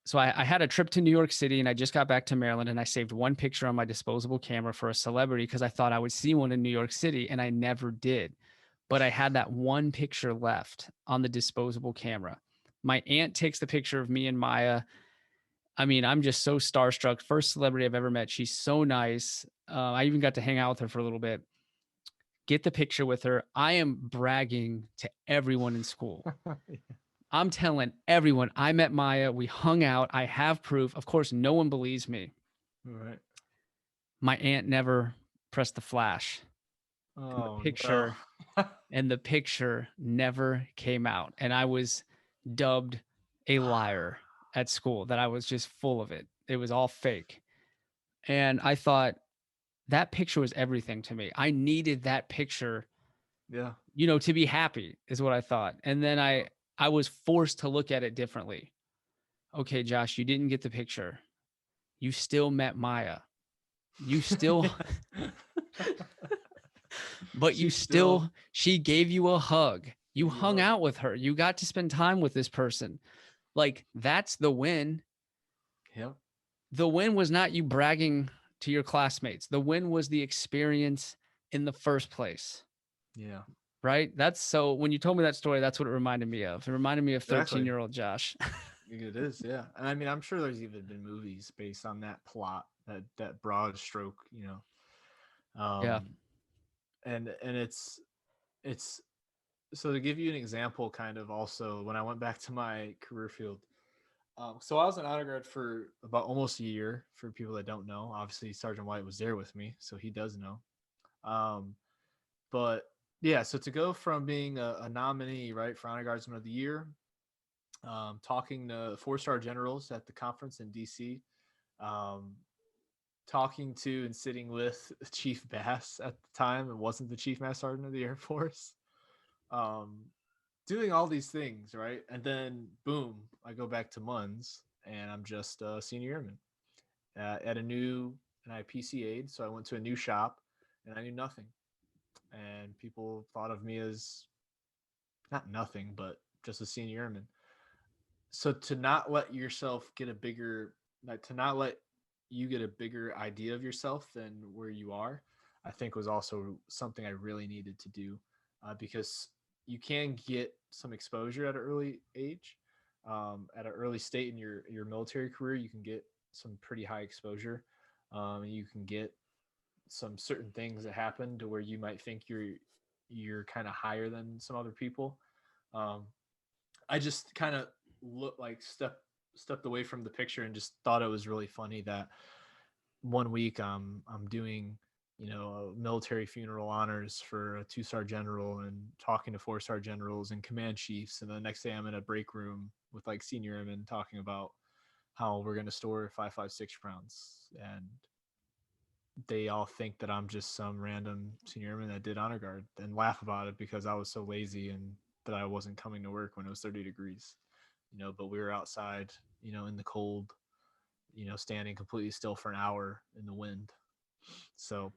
so I had a trip to New York City, and I just got back to Maryland, and I saved one picture on my disposable camera for a celebrity because I thought I would see one in New York City, and I never did. But I had that one picture left on the disposable camera. My aunt takes the picture of me and Maya. I mean, I'm just so starstruck. First celebrity I've ever met. She's so nice. I even got to hang out with her for a little bit. Get the picture with her. I am bragging to everyone in school. I'm telling everyone I met Maya. We hung out. I have proof. Of course, no one believes me. All right. My aunt never pressed the flash. And the Oh picture no. and the picture never came out. And I was dubbed a liar at school, that I was just full of it. It was all fake. And I thought that picture was everything to me. I needed that picture, Yeah. to be happy, is what I thought. And then I was forced to look at it differently. Okay, Josh, you didn't get the picture. You still met Maya. You still, but She still, she gave you a hug. You gave you a hung hug. out with her. You got to spend time with this person. Like, that's the win. Yep. The win was not you bragging to your classmates. The win was the experience in the first place. Yeah. Right? That's so when you told me that story, that's what it reminded me of. It reminded me of Exactly. 13-year-old Josh. It is, yeah. And I mean, I'm sure there's even been movies based on that plot, that broad stroke, you know. Yeah. And it's so to give you an example, kind of also when I went back to my career field. So I was an honor guard for about almost a year. For people that don't know, obviously Sergeant White was there with me, so he does know. Um, but yeah, so to go from being a nominee, right, for honor guardsman of the year, talking to 4-star generals at the conference in DC, um, talking to and sitting with Chief Bass at the time. It wasn't the Chief Master Sergeant of the Air Force. Um, doing all these things, right? And then boom, I go back to Muns and I'm just a senior airman at a new, and I PCA'd. So I went to a new shop and I knew nothing. And people thought of me as not nothing, but just a senior airman. So to not let yourself get a bigger, like to not let you get a bigger idea of yourself than where you are, I think was also something I really needed to do, because you can get some exposure at an early age, at an early state in your military career. You can get some pretty high exposure. You can get some certain things that happen to where you might think you're kind of higher than some other people. Um, I just kind of look like stepped away from the picture and just thought it was really funny that one week I'm doing, you know, a military funeral honors for a 2-star general and talking to 4-star generals and command chiefs, and the next day I'm in a break room with like senior airmen talking about how we're going to store 5.56 rounds, and they all think that I'm just some random senior airman that did honor guard and laugh about it because I was so lazy and that I wasn't coming to work when it was 30 degrees, you know, but we were outside, you know, in the cold, you know, standing completely still for an hour in the wind. So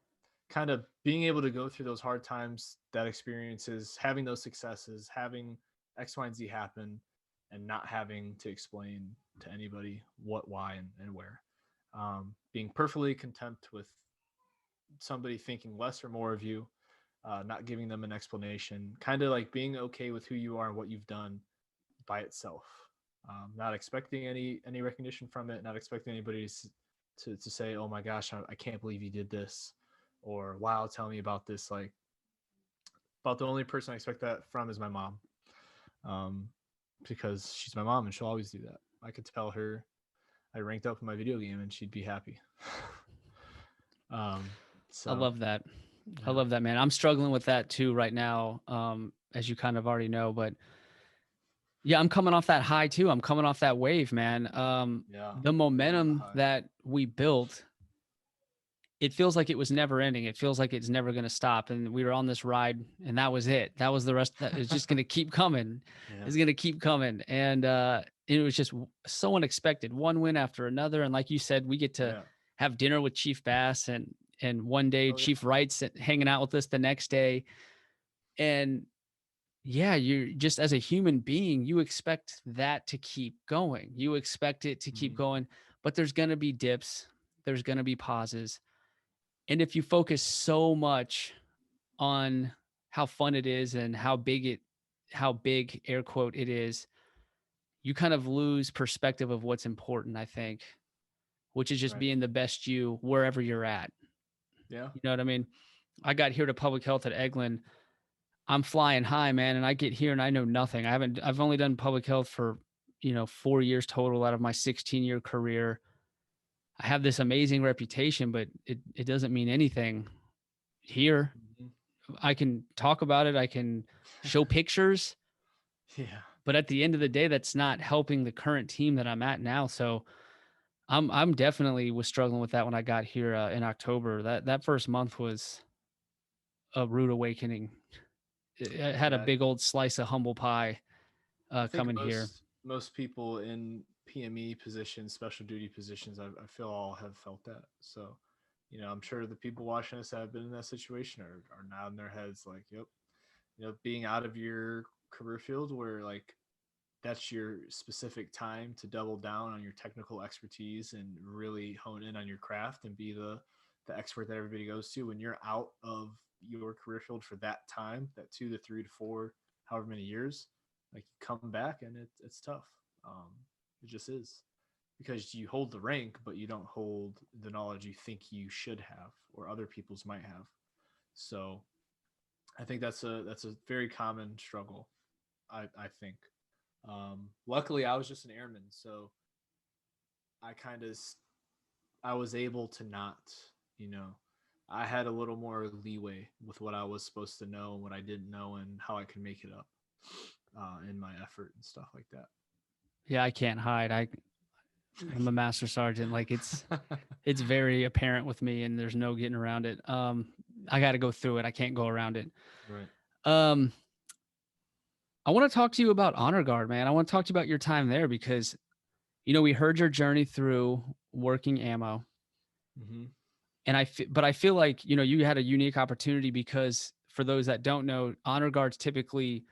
kind of being able to go through those hard times, that experiences, having those successes, having X, Y, and Z happen, and not having to explain to anybody what, why, and where. Being perfectly content with somebody thinking less or more of you, not giving them an explanation, kind of like being okay with who you are and what you've done by itself. Not expecting any recognition from it, not expecting anybody to say, "Oh my gosh, I can't believe you did this," or "Wow, tell me about this." Like, about the only person I expect that from is my mom, um, because she's my mom and she'll always do that. I could tell her I ranked up in my video game and she'd be happy. um, I so love that. I yeah, love that, man. I'm struggling with that too right now, as you kind of already know. But yeah, I'm coming off that high too. I'm coming off that wave, man. yeah, The it is a momentum high. that we built, it feels like it was never ending. It feels like it's never going to stop. And we were on this ride, and that was it. That was the rest. That it's just going to keep coming. Yeah, It's going to keep coming. And it was just so unexpected. One win after another. And like you said, we get to yeah. have dinner with Chief Bass, and one day Oh yeah, Chief Wright's hanging out with us the next day. And yeah, you just as a human being, you expect that to keep going. You expect it to keep mm-hmm. going, but there's going to be dips. There's going to be pauses. And if you focus so much on how fun it is and how big air quote it is, you kind of lose perspective of what's important, I think, which is just Right. being the best you wherever you're at. Yeah. You know what I mean? I got here to public health at Eglin. I'm flying high, man, and I get here and I know nothing. I've only done public health for, 4 years total out of my 16-year career. I have this amazing reputation, but it doesn't mean anything here. Mm-hmm. I can talk about it. I can show pictures, Yeah. but at the end of the day, that's not helping the current team that I'm at now. So I'm definitely was struggling with that when I got here in October. That first month was a rude awakening. I had a Yeah. big old slice of humble pie I think coming here. most people in PME positions, special duty positions, I feel all have felt that. So, I'm sure the people watching us that have been in that situation are nodding their heads like, yep, being out of your career field where like that's your specific time to double down on your technical expertise and really hone in on your craft and be the expert that everybody goes to. When you're out of your career field for that time, that 2 to 3 to 4, however many years, like you come back and it's tough. It just is, because you hold the rank, but you don't hold the knowledge you think you should have or other people's might have. So I think that's a very common struggle. I think. Luckily, I was just an airman, so I was able to not, I had a little more leeway with what I was supposed to know and what I didn't know and how I could make it up in my effort and stuff like that. Yeah, I can't hide. I'm a master sergeant. Like it's very apparent with me, and there's no getting around it. I got to go through it. I can't go around it. Right. I want to talk to you about Honor Guard, man. I want to talk to you about your time there because, we heard your journey through working ammo, Mm-hmm. and but I feel like you had a unique opportunity because for those that don't know, Honor Guard's typically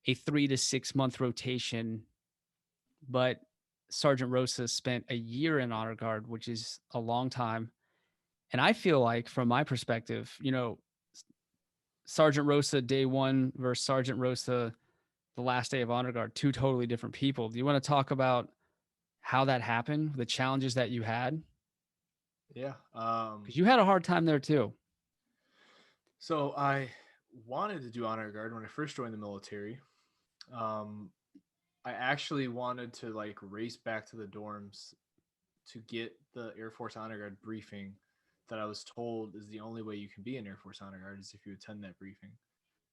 a 3 to 6 month rotation, but Sergeant Rosa spent a year in Honor Guard, which is a long time. And I feel like, from my perspective, Sergeant Rosa day one versus Sergeant Rosa the last day of Honor Guard, two totally different people. Do you want to talk about how that happened, the challenges that you had? Yeah. Because you had a hard time there too. So I wanted to do Honor Guard when I first joined the military. I actually wanted to like race back to the dorms to get the Air Force Honor Guard briefing that I was told is the only way you can be an Air Force Honor Guard is if you attend that briefing.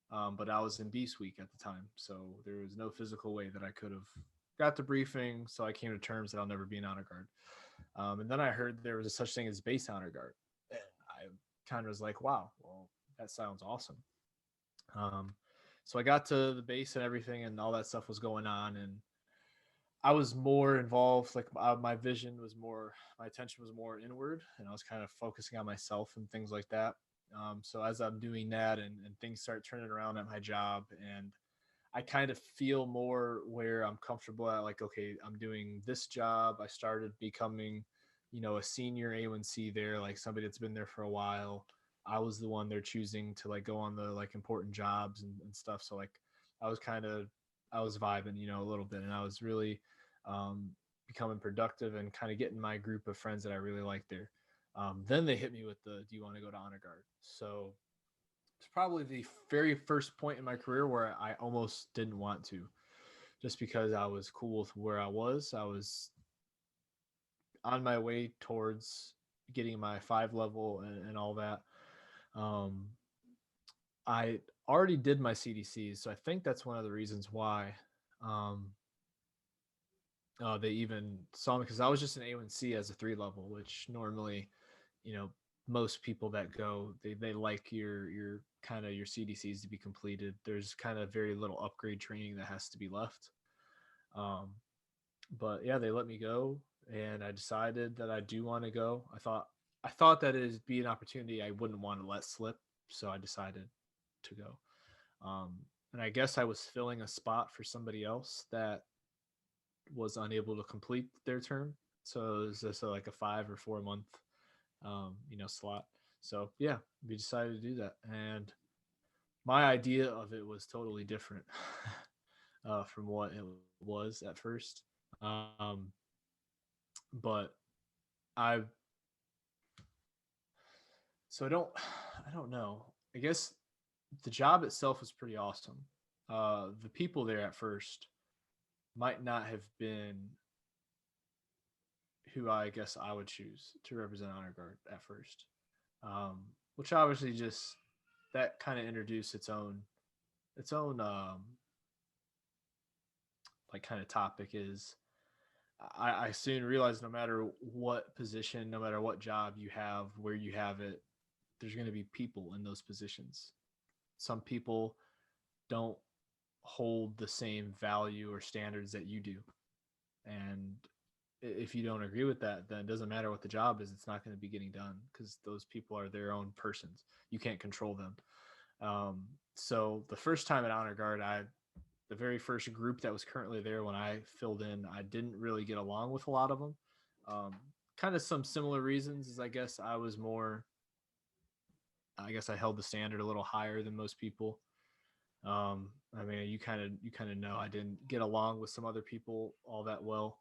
But I was in Beast Week at the time, so there was no physical way that I could have got the briefing. So I came to terms that I'll never be an Honor Guard. And then I heard there was a such thing as Base Honor Guard. And I kind of was like, wow, well, that sounds awesome. So I got to the base and everything, and all that stuff was going on, and I was more involved. Like my vision was more, my attention was more inward, and I was kind of focusing on myself and things like that. So as I'm doing that, and things start turning around at my job, and I kind of feel more where I'm comfortable at. Like, okay, I'm doing this job. I started becoming, a senior A1C there, like somebody that's been there for a while. I was the one they're choosing to like go on the like important jobs and stuff. So like I was vibing, a little bit, and I was really becoming productive and kind of getting my group of friends that I really liked there. Then they hit me with do you want to go to Honor Guard? So it's probably the very first point in my career where I almost didn't want to, just because I was cool with where I was. I was on my way towards getting my 5 level and all that. I already did my CDCs, so I think that's one of the reasons why they even saw me, because I was just an A1C as a 3 level, which normally, most people that go, they like your kind of your CDCs to be completed. There's kind of very little upgrade training that has to be left. But yeah, they let me go, and I decided that I do want to go. I thought that it'd be an opportunity I wouldn't want to let slip, so I decided to go. And I guess I was filling a spot for somebody else that was unable to complete their term, so it was just like a 5 or 4 month slot. So yeah, we decided to do that, and my idea of it was totally different from what it was at first. But I so I don't know. I guess the job itself was pretty awesome. The people there at first might not have been who I guess I would choose to represent Honor Guard at first, which obviously just that kind of introduced its own like kind of topic. Is I soon realized no matter what position, no matter what job you have, where you have it, there's going to be people in those positions. Some people don't hold the same value or standards that you do. And if you don't agree with that, then it doesn't matter what the job is. It's not going to be getting done because those people are their own persons. You can't control them. So the first time at Honor Guard, the very first group that was currently there when I filled in, I didn't really get along with a lot of them. Kind of some similar reasons is I guess I held the standard a little higher than most people. I mean, you kind of know I didn't get along with some other people all that well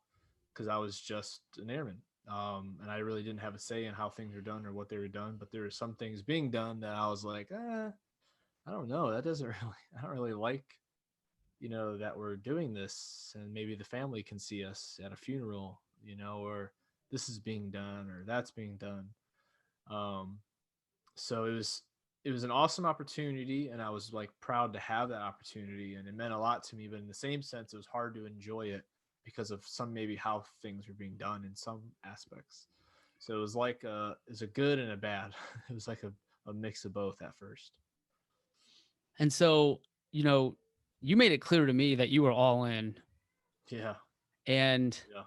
because I was just an airman. And I really didn't have a say in how things were done or what they were done. But there were some things being done that I was like, I don't know. That doesn't really, I don't really like, that we're doing this, and maybe the family can see us at a funeral, or this is being done or that's being done. Um, so it was an awesome opportunity, and I was like proud to have that opportunity, and it meant a lot to me. But in the same sense, it was hard to enjoy it because of some maybe how things were being done in some aspects. So it was like it's a good and a bad. It was like a mix of both at first. And so, you know, you made it clear to me that you were all in. Yeah. And Yeah.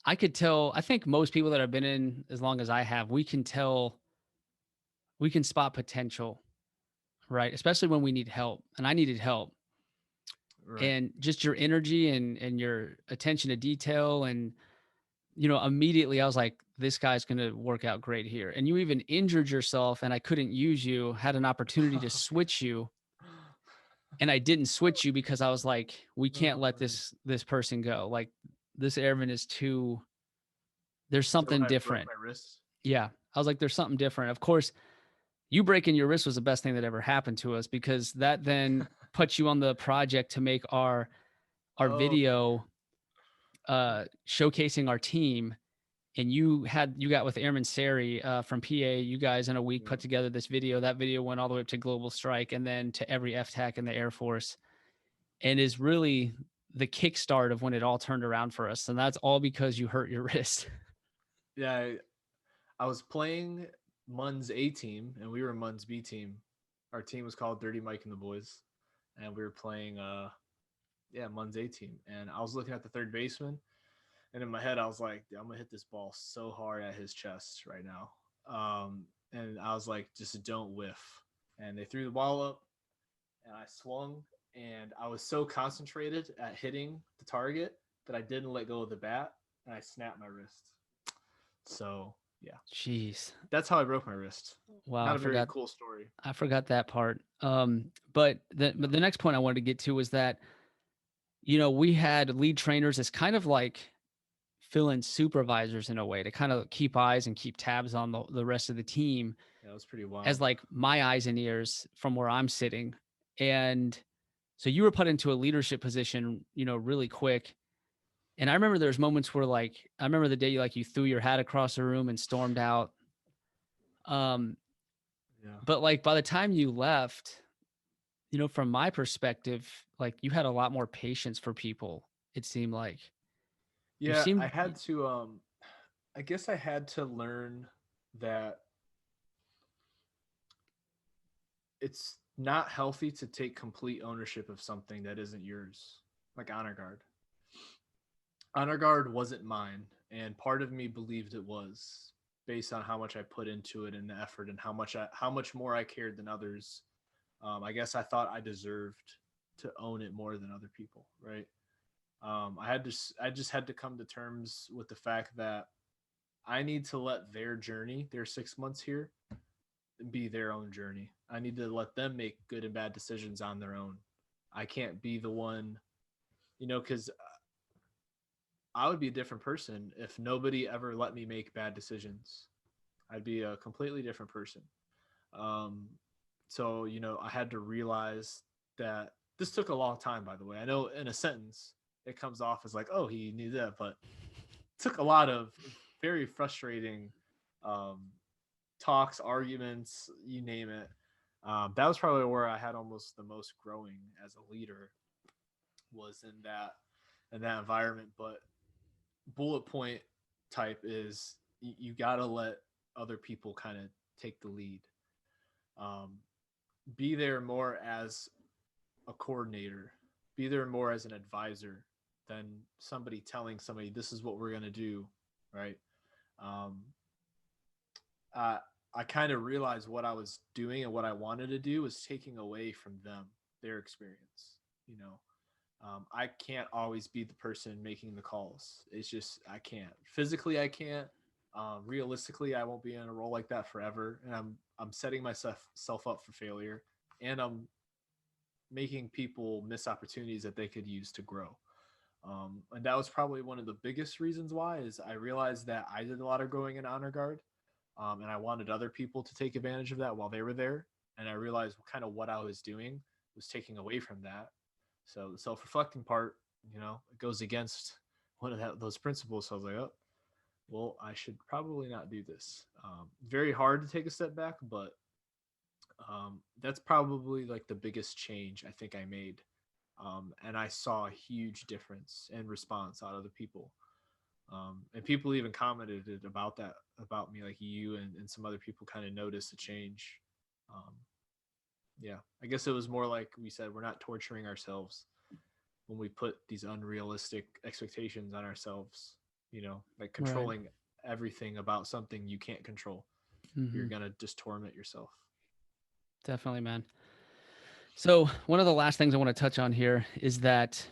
I could tell, I think most people that have been in as long as I have, we can tell, we can spot potential, right? Especially when we need help. And I needed help. Right. And just your energy and your attention to detail. And, you know, immediately I was like, this guy's going to work out great here. And you even injured yourself and I couldn't use you, had an opportunity to switch you. And I didn't switch you because I was like, we can't let this person go. Like this airman is too, there's Is that when something I broke different. my wrist? Yeah. I was like, there's something different. Of course, you breaking your wrist was the best thing that ever happened to us because that then puts you on the project to make our Okay. video showcasing our team. And you got with Airman Sari from PA, you guys in a week put together this video. That video went all the way up to Global Strike and then to every FTAC in the Air Force, and is really the kickstart of when it all turned around for us. And that's all because you hurt your wrist. Yeah, I was playing Mun's A team, and we were Mun's B team. Our team was called Dirty Mike and the Boys, and we were playing Mun's A team. And I was looking at the third baseman, and in my head I was like, I'm gonna hit this ball so hard at his chest right now. And I was like, just don't whiff. And they threw the ball up, and I swung, and I was so concentrated at hitting the target that I didn't let go of the bat, and I snapped my wrist. So yeah, Jeez. that's how I broke my wrist. Wow. Not a very cool story. I forgot that part. But the next point I wanted to get to was that, you know, we had lead trainers as kind of like fill-in supervisors in a way to kind of keep eyes and keep tabs on the rest of the team. Yeah, it was pretty wild. As like my eyes and ears from where I'm sitting. And so you were put into a leadership position, you know, really quick. And I remember there's moments where like, I remember the day you threw your hat across the room and stormed out. But like by the time you left, you know, from my perspective, like you had a lot more patience for people. It seemed like. Yeah, I had to I guess I had to learn that it's not healthy to take complete ownership of something that isn't yours, like Honor Guard. Honor Guard wasn't mine, and part of me believed it was based on how much I put into it and the effort and how much more I cared than others. I guess I thought I deserved to own it more than other people, right? I just had to come to terms with the fact that I need to let their journey, their 6 months here, be their own journey. I need to let them make good and bad decisions on their own. I can't be the one, because I would be a different person if nobody ever let me make bad decisions. I'd be a completely different person. So, I had to realize that this took a long time, by the way. I know in a sentence, it comes off as like, oh, he knew that, but it took a lot of very frustrating talks, arguments, you name it. That was probably where I had almost the most growing as a leader, was in that environment. But bullet point type is you got to let other people kind of take the lead. Be there more as a coordinator, be there more as an advisor than somebody telling somebody this is what we're going to do, right? um, I kind of realized what I was doing and what I wanted to do was taking away from them their experience. You know, I can't always be the person making the calls. It's just I can't physically. I can't. Realistically, I won't be in a role like that forever, and I'm setting myself up for failure, and I'm making people miss opportunities that they could use to grow. And that was probably one of the biggest reasons why is I realized that I did a lot of growing in honor guard, and I wanted other people to take advantage of that while they were there. And I realized kind of what I was doing was taking away from that. So the self-reflecting part, it goes against one of those principles. So I was like, oh, well, I should probably not do this. Very hard to take a step back, but that's probably like the biggest change I think I made. And I saw a huge difference in response out of the people. And people even commented about that about me, like you and some other people kind of noticed a change. Um, yeah, I guess it was more like we said, we're not torturing ourselves when we put these unrealistic expectations on ourselves, like controlling everything about something you can't control. You're going to just torment yourself. Definitely, man. So one of the last things I want to touch on here is that,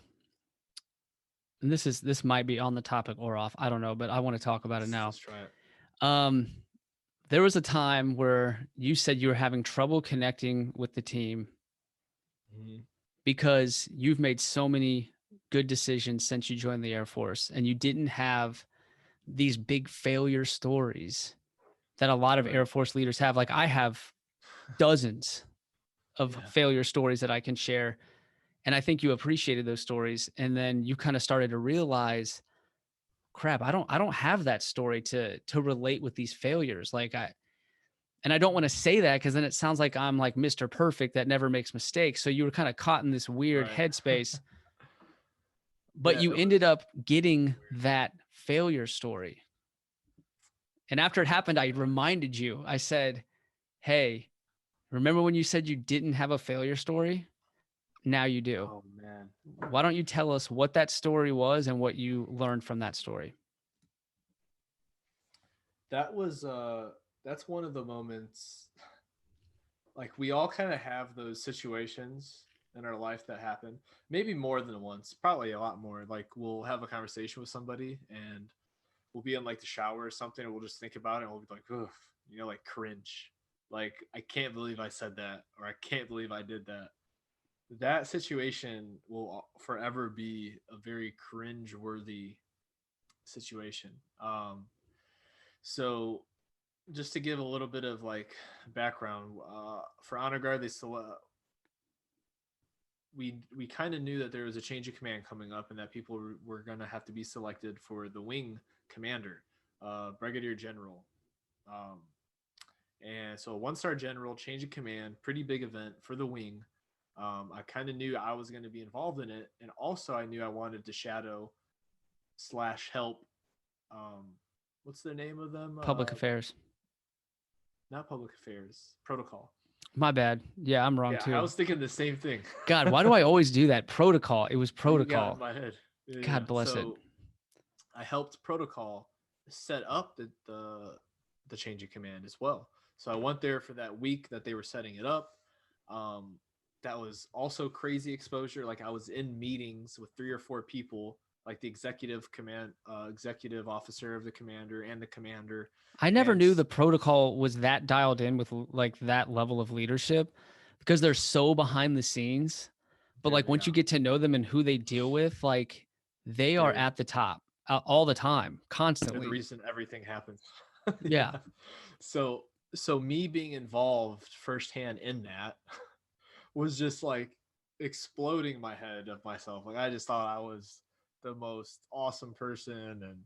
and this might be on the topic or off, I don't know, but I want to talk about it now. Let's try it. There was a time where you said you were having trouble connecting with the team because you've made so many good decisions since you joined the Air Force, and you didn't have these big failure stories that a lot of Air Force leaders have. Like I have dozens of failure stories that I can share. And I think you appreciated those stories. And then you kind of started to realize, crap, I don't have that story to relate with these failures. And I don't want to say that because then it sounds like I'm like Mr. Perfect that never makes mistakes. So you were kind of caught in this weird headspace, but you ended up getting that failure story. And after it happened, I reminded you, I said, hey, remember when you said you didn't have a failure story? Now you do. Oh man. Why don't you tell us what that story was and what you learned from that story? That's one of the moments, like we all kind of have those situations in our life that happen, maybe more than once, probably a lot more. Like we'll have a conversation with somebody and we'll be in like the shower or something, and we'll just think about it and we'll be like, oof, like cringe. Like, I can't believe I said that, or I can't believe I did that. That situation will forever be a very cringe-worthy situation. So just to give a little bit of like background, for Honor Guard, we kind of knew that there was a change of command coming up, and that people were going to have to be selected for the wing commander, brigadier general. And so a 1-star general, change of command, pretty big event for the wing. I kind of knew I was going to be involved in it, and also I knew I wanted to shadow / help. What's the name of them? Public affairs. Not public affairs. Protocol. My bad. Yeah, I'm wrong too. I was thinking the same thing. God, why do I always do that? Protocol. It was protocol. You got in my head. God bless it. I helped protocol set up the change of command as well. So I went there for that week that they were setting it up. That was also crazy exposure. Like I was in meetings with 3 or 4 people, like the executive officer of the commander and the commander. I never knew the protocol was that dialed in with like that level of leadership, because they're so behind the scenes. But like once you get to know them and who they deal with, like they are at the top all the time, constantly. They're the reason everything happens. Yeah. So me being involved firsthand in that was just like exploding my head of myself. Like I just thought I was the most awesome person, and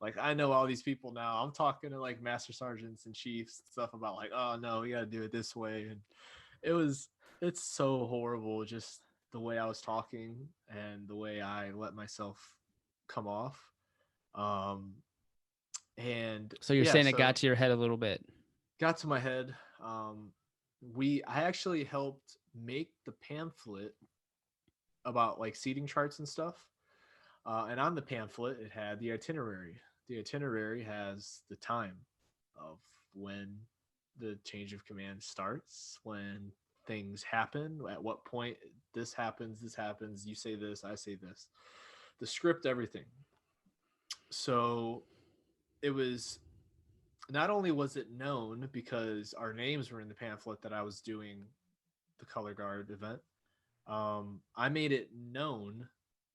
like I know all these people now. I'm talking to like master sergeants and chiefs and stuff about like, oh no, we got to do it this way. And it's so horrible, just the way I was talking and the way I let myself come off. And so you're saying it got to your head a little bit. Got to my head. I actually helped make the pamphlet about like seating charts and stuff. And on the pamphlet, it had the itinerary. The itinerary has the time of when the change of command starts, when things happen, at what point this happens, you say this, I say this. The script, everything. So it was not only was it known because our names were in the pamphlet that I was doing the color guard event, I made it known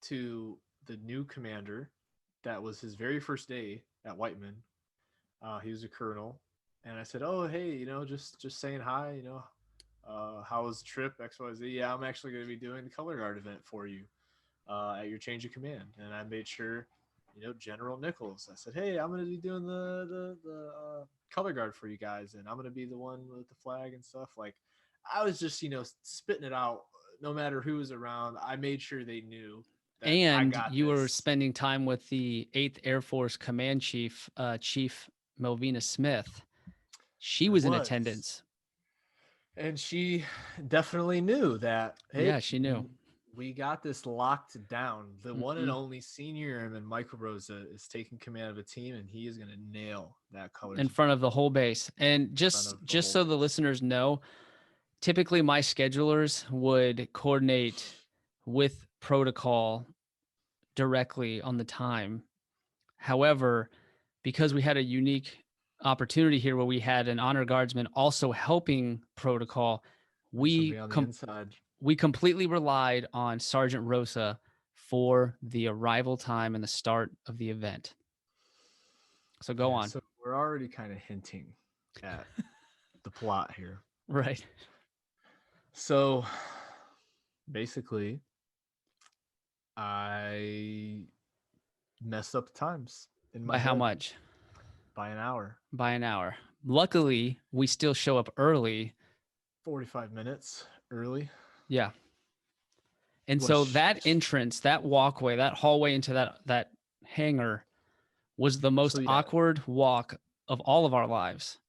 to the new commander that was his very first day at Whiteman. He was a colonel, and I said, "Oh, hey, just saying hi. How was the trip? XYZ. Yeah, I'm actually going to be doing the color guard event for you at your change of command." And I made sure, General Nichols. I said, "Hey, I'm going to be doing the color guard for you guys, and I'm going to be the one with the flag and stuff." Like, I was just spitting it out. No matter who was around, I made sure they knew that I And got you were this. spending time with the 8th Air Force Command Chief, Chief Melvina Smith. She I was in was. attendance. And she definitely knew that, hey, Yeah, she knew. we got this locked down. The one and Mhm. only senior airman, Michael Rosa, is taking command of a team, and he is going to nail that colors In front of the event whole base. And in front just of the just whole so the base. listeners know, typically my schedulers would coordinate with protocol directly on the time. However, because we had a unique opportunity here where we had an honor guardsman also helping protocol, And we somebody on the inside. we completely relied on Sergeant Rosa for the arrival time and the start of the event. So go on. So we're already kind of hinting at the plot here. Right. So basically, I messed up the times in my By how head much? by an hour. By an hour. Luckily, we still show up early. 45 minutes early. Yeah. And so Which, that entrance, that walkway, that hallway into that hangar was the most so yeah, awkward walk of all of our lives.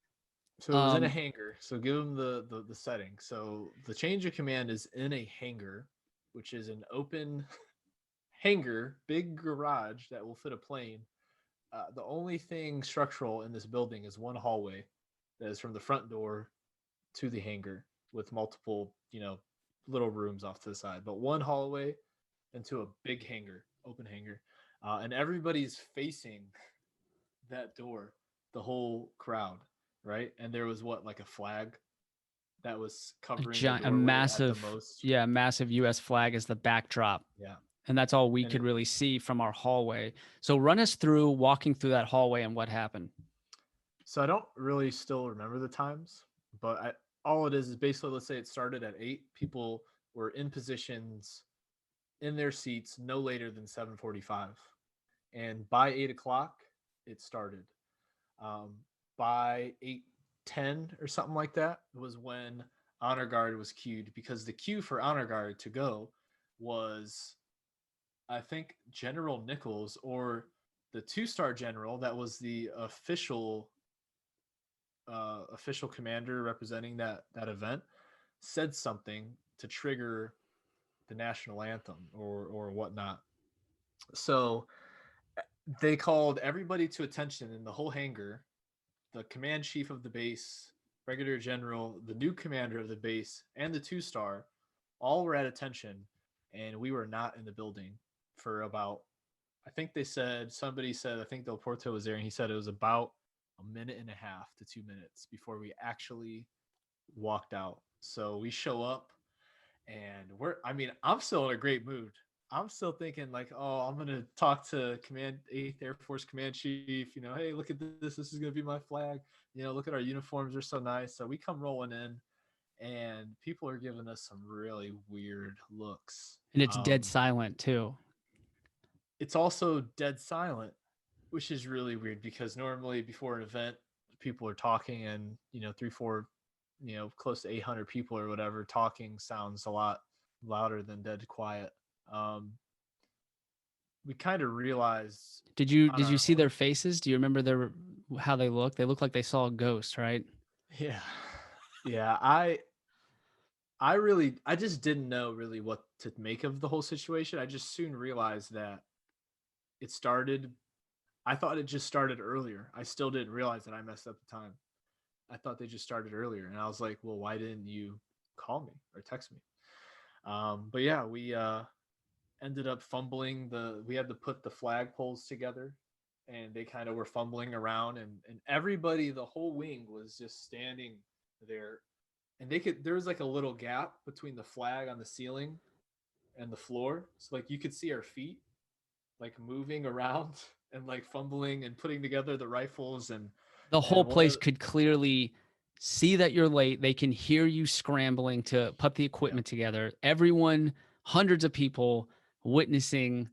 so it was in a hangar. So give them the setting. So the change of command is in a hangar, which is an open hangar, big garage that will fit a plane. The only thing structural in this building is one hallway that is from the front door to the hangar with multiple, little rooms off to the side, but one hallway into a big hangar, open hangar. And everybody's facing that door, the whole crowd, right? And there was what, like a flag that was covering the A doorway at the massive, most. yeah, massive US flag as the backdrop. Yeah. And that's all we And could really see from our hallway. So run us through walking through that hallway and what happened. so I don't really still remember the times, but all it is basically, let's say it started at 8. People were in positions in their seats no later than 7:45, and by 8 o'clock it started. Um, by 8:10 or something like that was when honor guard was queued, because the queue for honor guard to go was, I think, General Nichols or the 2-star general that was the official commander representing that event, said something to trigger the national anthem or whatnot. So they called everybody to attention in the whole hangar. The command chief of the base, brigadier general, the new commander of the base, and the 2-star all were at attention, and we were not in the building for about, I think somebody said, I think Del Porto was there, and he said it was about a minute and a half to 2 minutes before we actually walked out. So we show up, and I'm still in a great mood. I'm still thinking like, oh, I'm gonna talk to Command 8th Air Force Command Chief. Hey, look at this. This is gonna be my flag. Look at our uniforms. They're so nice. So we come rolling in, and people are giving us some really weird looks. And it's dead silent too. It's also dead silent, which is really weird because normally before an event, people are talking, and 3, 4, close to 800 people or whatever talking sounds a lot louder than dead quiet. We kind of realized Did you on our see own. their faces? Do you remember how they looked? They looked like they saw a ghost, right? Yeah. I just didn't know really what to make of the whole situation. I just soon realized that it started. I thought it just started earlier. I still didn't realize that I messed up the time. I thought they just started earlier, and I was like, well, why didn't you call me or text me? But yeah, we ended up fumbling we had to put the flagpoles together, and they kind of were fumbling around, and everybody, the whole wing was just standing there, and there was like a little gap between the flag on the ceiling and the floor, so like you could see our feet like moving around and like fumbling and putting together the rifles, The whole and one place of could clearly see that you're late. They can hear you scrambling to put the equipment together. Everyone, hundreds of people witnessing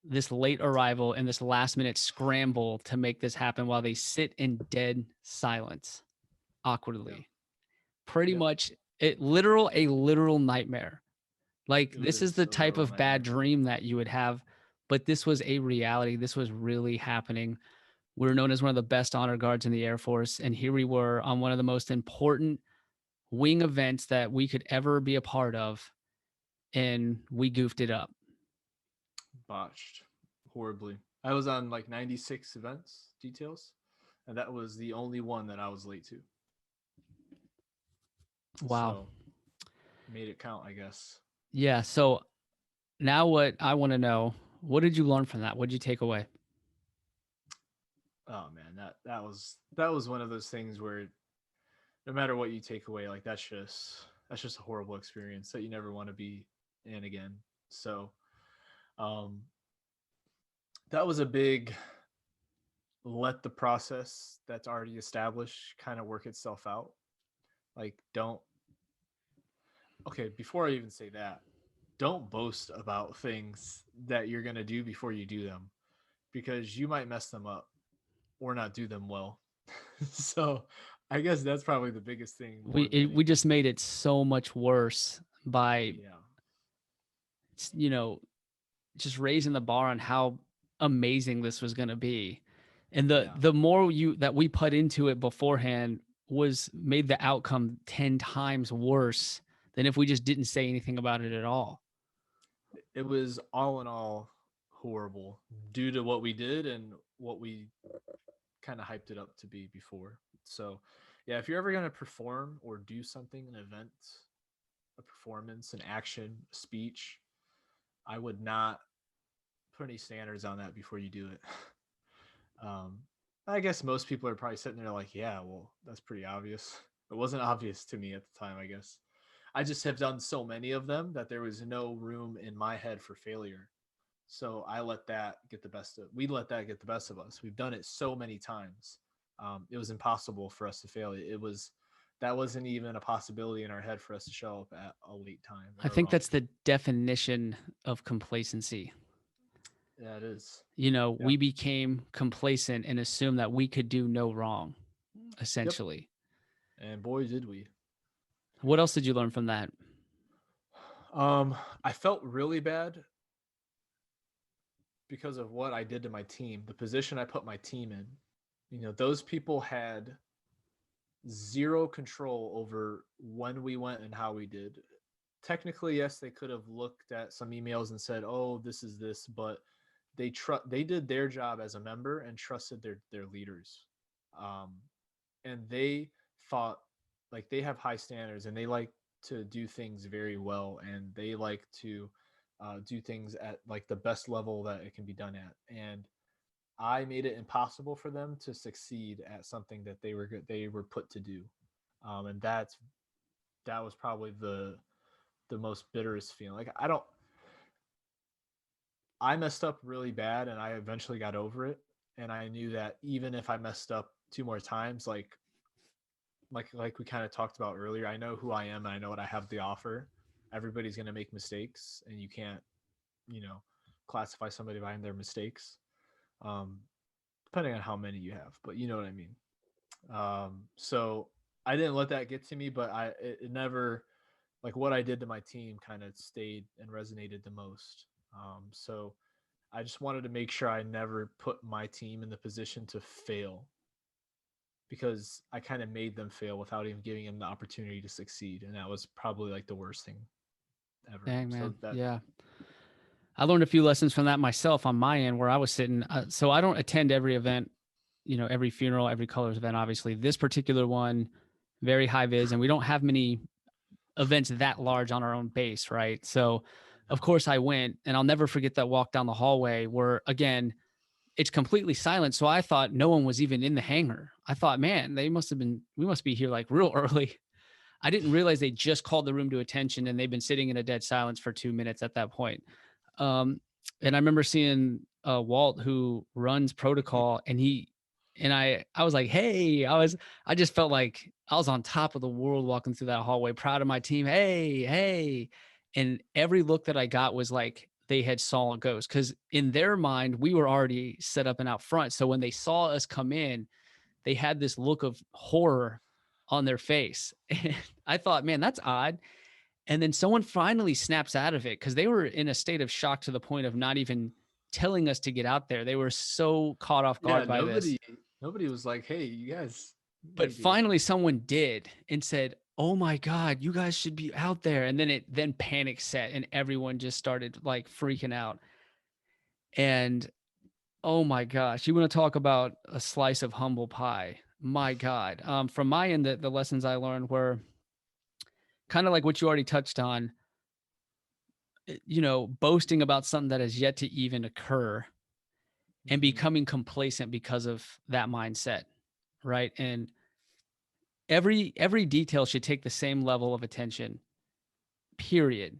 this late arrival and this last minute scramble to make this happen while they sit in dead silence awkwardly. Pretty much a literal nightmare. Like, it this is was the a type literal of bad nightmare. dream that you would have, but this was a reality. This was really happening. We're known as one of the best honor guards in the Air Force, and here we were on one of the most important wing events that we could ever be a part of, and we goofed it up. Botched horribly. I was on like 96 events details, and that was the only one that I was late to. Wow. So made it count, I guess. Yeah. So now what I want to know, what did you learn from that? What did you take away? Oh man, that was one of those things where no matter what you take away, like that's just a horrible experience that you never want to be in again. So um that was a big let the process that's already established kind of work itself out. Like don't okay, before I even say that, don't boast about things that you're going to do before you do them, because you might mess them up or not do them well. So I guess that's probably the biggest thing more than We anything. just made it so much worse by, Yeah. you know, just raising the bar on how amazing this was going to be. And Yeah. the more that we put into it beforehand was made the outcome 10 times worse than if we just didn't say anything about it at all. It was all in all horrible due to what we did and what we kind of hyped it up to be before. So, yeah, if you're ever going to perform or do something, an event, a performance, an action, a speech, I would not put any standards on that before you do it. um, I guess most people are probably sitting there like, yeah, well, that's pretty obvious. It wasn't obvious to me at the time, I guess. I just have done so many of them that there was no room in my head for failure. So I let that get the best of. We let that get the best of us. We've done it so many times. It was impossible for us to fail. It was that wasn't even a possibility in our head for us to show up at a late time I or think wrong. that's the definition of complacency. Yeah, it is. You know, Yeah. we became complacent and assumed that we could do no wrong, Yep. essentially. And boy, did we. What else did you learn from that? I felt really bad because of what I did to my team, the position I put my team in. You know, those people had zero control over when we went and how we did. Technically, yes, they could have looked at some emails and said, "Oh, this is this," but they did their job as a member and trusted their leaders. Um, and they thought like they have high standards and they like to do things very well, and they like to do things at like the best level that it can be done at. And I made it impossible for them to succeed at something that they were put to do, and that was probably the most bitterest feeling. Like I messed up really bad, and I eventually got over it, and I knew that even if I messed up two more times, like we kind of talked about earlier, I know who I am and I know what I have to offer. Everybody's gonna make mistakes, and you can't, you know, classify somebody by their mistakes. Um, Depending on how many you have, but you know what I mean. So I didn't let that get to me, but it never like what I did to my team kind of stayed and resonated the most. So I just wanted to make sure I never put my team in the position to fail, because I kind of made them fail without even giving them the opportunity to succeed, and that was probably like the worst thing ever. Dang, So man. that Yeah. I learned a few lessons from that myself on my end where I was sitting. So I don't attend every event, every funeral, every colors event. Obviously, this particular one, very high vis, and we don't have many events that large on our own base, right? So, of course, I went, and I'll never forget that walk down the hallway where, again, it's completely silent. So I thought no one was even in the hangar. I thought, man, we must be here like real early. I didn't realize they just called the room to attention and they've been sitting in a dead silence for 2 minutes at that point. Um, and I remember seeing Walt, who runs protocol, and I was like, hey, I just felt like I was on top of the world walking through that hallway, proud of my team. Hey, hey. And every look that I got was like they had saw a ghost, because in their mind, we were already set up and out front. So when they saw us come in, they had this look of horror on their face. And I thought, man, that's odd. And then someone finally snaps out of it, because they were in a state of shock to the point of not even telling us to get out there. They were so caught off guard by this. Nobody was like, hey, you guys. But finally someone did and said, oh my God, you guys should be out there. And then panic set and everyone just started like freaking out. And oh my gosh, you want to talk about a slice of humble pie. My God. From my end, the lessons I learned were kind of like what you already touched on, boasting about something that has yet to even occur and becoming complacent because of that mindset. Right. And every detail should take the same level of attention, period.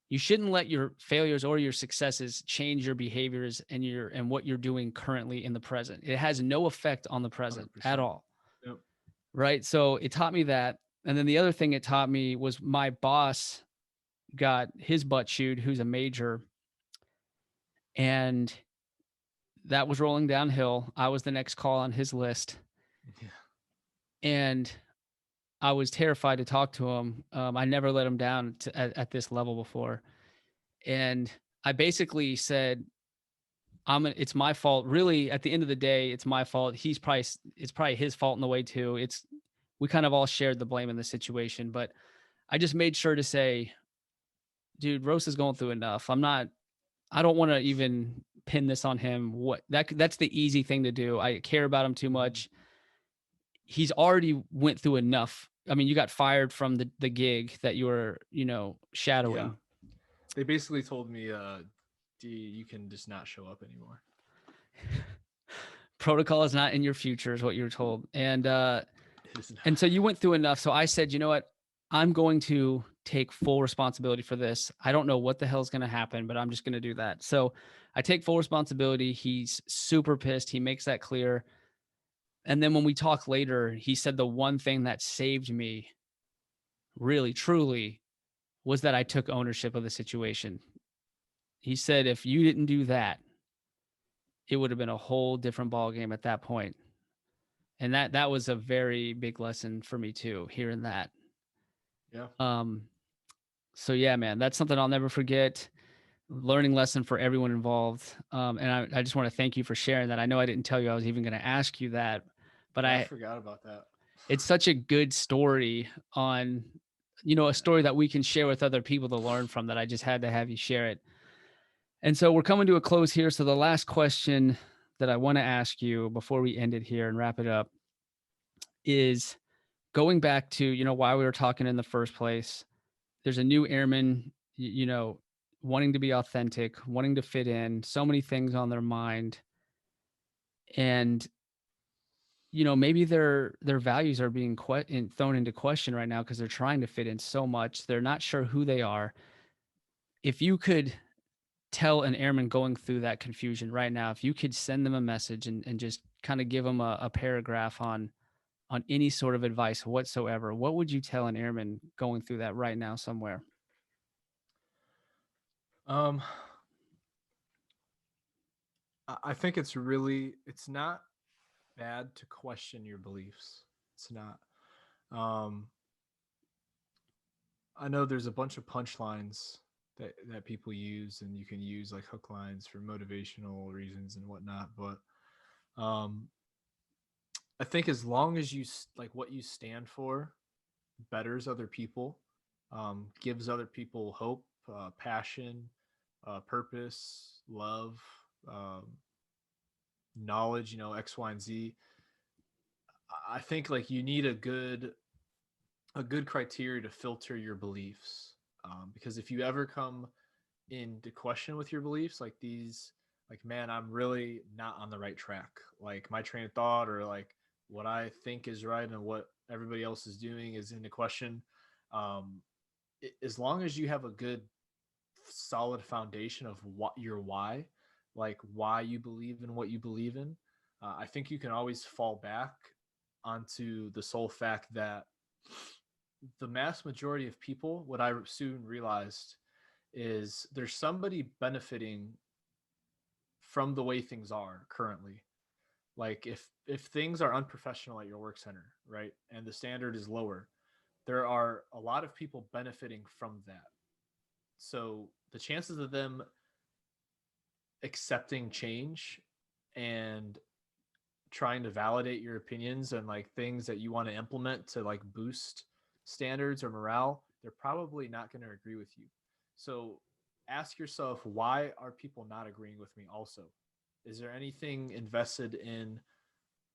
You shouldn't let your failures or your successes change your behaviors and what you're doing currently in the present. It has no effect on the present 100%. at all. Yep. Right. So it taught me that. And then the other thing it taught me was my boss got his butt chewed, who's a major, and that was rolling downhill. I was the next call on his list. Yeah. And I was terrified to talk to him. I never let him down at this level before. And I basically said, it's my fault. Really, at the end of the day, it's my fault. It's probably his fault in the way too. We kind of all shared the blame in the situation, but I just made sure to say, dude, Rosa's going through enough. I don't want to even pin this on him. That's the easy thing to do. I care about him too much. He's already went through enough. I mean, you got fired from the gig that you were, shadowing. Yeah. They basically told me, you can just not show up anymore. Protocol is not in your future is what you were told. And so you went through enough. So I said, you know what? I'm going to take full responsibility for this. I don't know what the hell is going to happen, but I'm just going to do that. So I take full responsibility. He's super pissed. He makes that clear. And then when we talk later, he said the one thing that saved me really, truly, was that I took ownership of the situation. He said, if you didn't do that, it would have been a whole different ballgame at that point. And that was a very big lesson for me too, hearing that. Yeah. So yeah, man, that's something I'll never forget. Learning lesson for everyone involved. And I just want to thank you for sharing that. I know I didn't tell you I was even going to ask you that, but I forgot about that. It's such a good story on, a story that we can share with other people to learn from, that I just had to have you share it. And so we're coming to a close here. So the last question that I want to ask you before we end it here and wrap it up is going back to, why we were talking in the first place. There's a new airman, wanting to be authentic, wanting to fit in, so many things on their mind. And, maybe their values are being thrown into question right now because they're trying to fit in so much. They're not sure who they are. If you could tell an airman going through that confusion right now, if you could send them a message and just kind of give them a paragraph on any sort of advice whatsoever, what would you tell an airman going through that right now somewhere? I think it's not bad to question your beliefs. It's not. I know there's a bunch of punchlines that people use, and you can use like hook lines for motivational reasons and whatnot. But I think as long as you like what you stand for betters other people, gives other people hope, passion, purpose, love, um, knowledge, X, Y, and Z. I think like you need a good criteria to filter your beliefs. Because if you ever come into question with your beliefs, like these, like, man, I'm really not on the right track. Like my train of thought or like what I think is right and what everybody else is doing is into question. Um, as long as you have a good solid foundation of what your why, like why you believe in what you believe in, I think you can always fall back onto the sole fact that the mass majority of people, what I soon realized is there's somebody benefiting from the way things are currently. Like if things are unprofessional at your work center, right, and the standard is lower, there are a lot of people benefiting from that. So the chances of them accepting change and trying to validate your opinions and like things that you want to implement to like boost standards or morale, they're probably not going to agree with you. So ask yourself, why are people not agreeing with me also? Is there anything invested in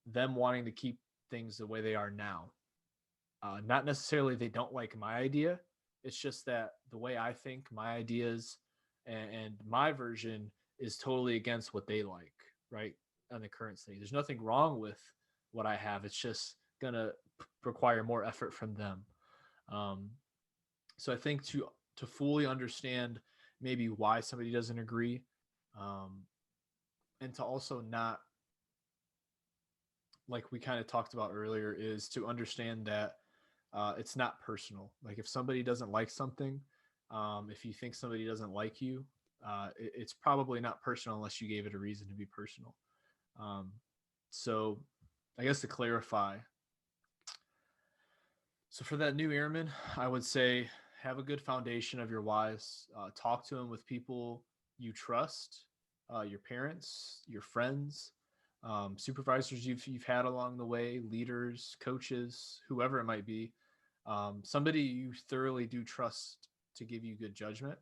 them wanting to keep things the way they are now? Not necessarily they don't like my idea. It's just that the way I think, my ideas and my version is totally against what they like, right? On the current state. There's nothing wrong with what I have. It's just going to require more effort from them. Um, so I think to fully understand maybe why somebody doesn't agree, um, and to also not, like we kind of talked about earlier, is to understand that it's not personal. Like if somebody doesn't like something, if you think somebody doesn't like you, it's probably not personal unless you gave it a reason to be personal. Um, so I guess to clarify, so for that new airman, I would say have a good foundation of your whys. Talk to them with people you trust, your parents, your friends, supervisors you've had along the way, leaders, coaches, whoever it might be. Somebody you thoroughly do trust to give you good judgment.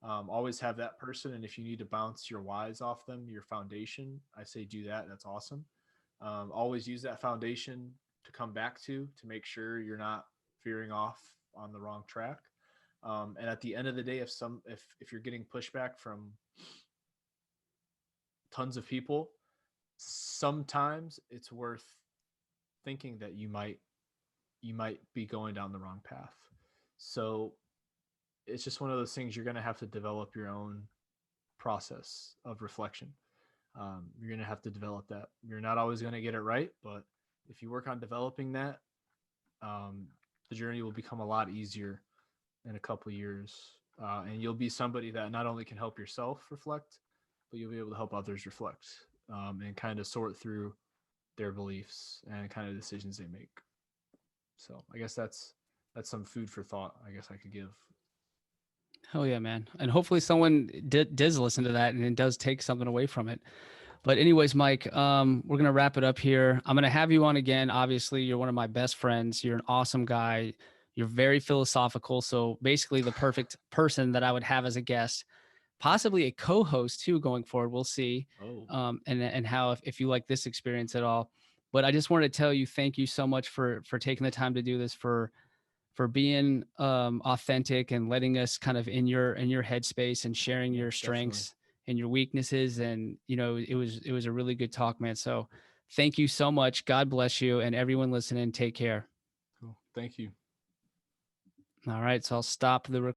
Always have that person, and if you need to bounce your whys off them, your foundation, I say do that. That's awesome. Always use that foundation to come back to make sure you're not veering off on the wrong track. And at the end of the day, if you're getting pushback from tons of people, sometimes it's worth thinking that you might be going down the wrong path. So it's just one of those things, you're going to have to develop your own process of reflection. You're going to have to develop that. You're not always going to get it right, but if you work on developing that, the journey will become a lot easier in a couple of years. And you'll be somebody that not only can help yourself reflect, but you'll be able to help others reflect, and kind of sort through their beliefs and kind of decisions they make. So I guess that's some food for thought, I guess I could give. Hell yeah, man. And hopefully someone does listen to that and it does take something away from it. But anyways, Mike, we're going to wrap it up here. I'm going to have you on again. Obviously, you're one of my best friends. You're an awesome guy. You're very philosophical. So basically the perfect person that I would have as a guest, possibly a co-host too, going forward. We'll see. And how, if you like this experience at all. But I just wanted to tell you, thank you so much for taking the time to do this, for being authentic and letting us kind of in your headspace and sharing your strengths and your weaknesses. And, it was a really good talk, man. So thank you so much. God bless you, and everyone listening, take care. Cool. Thank you. All right. So I'll stop the recording.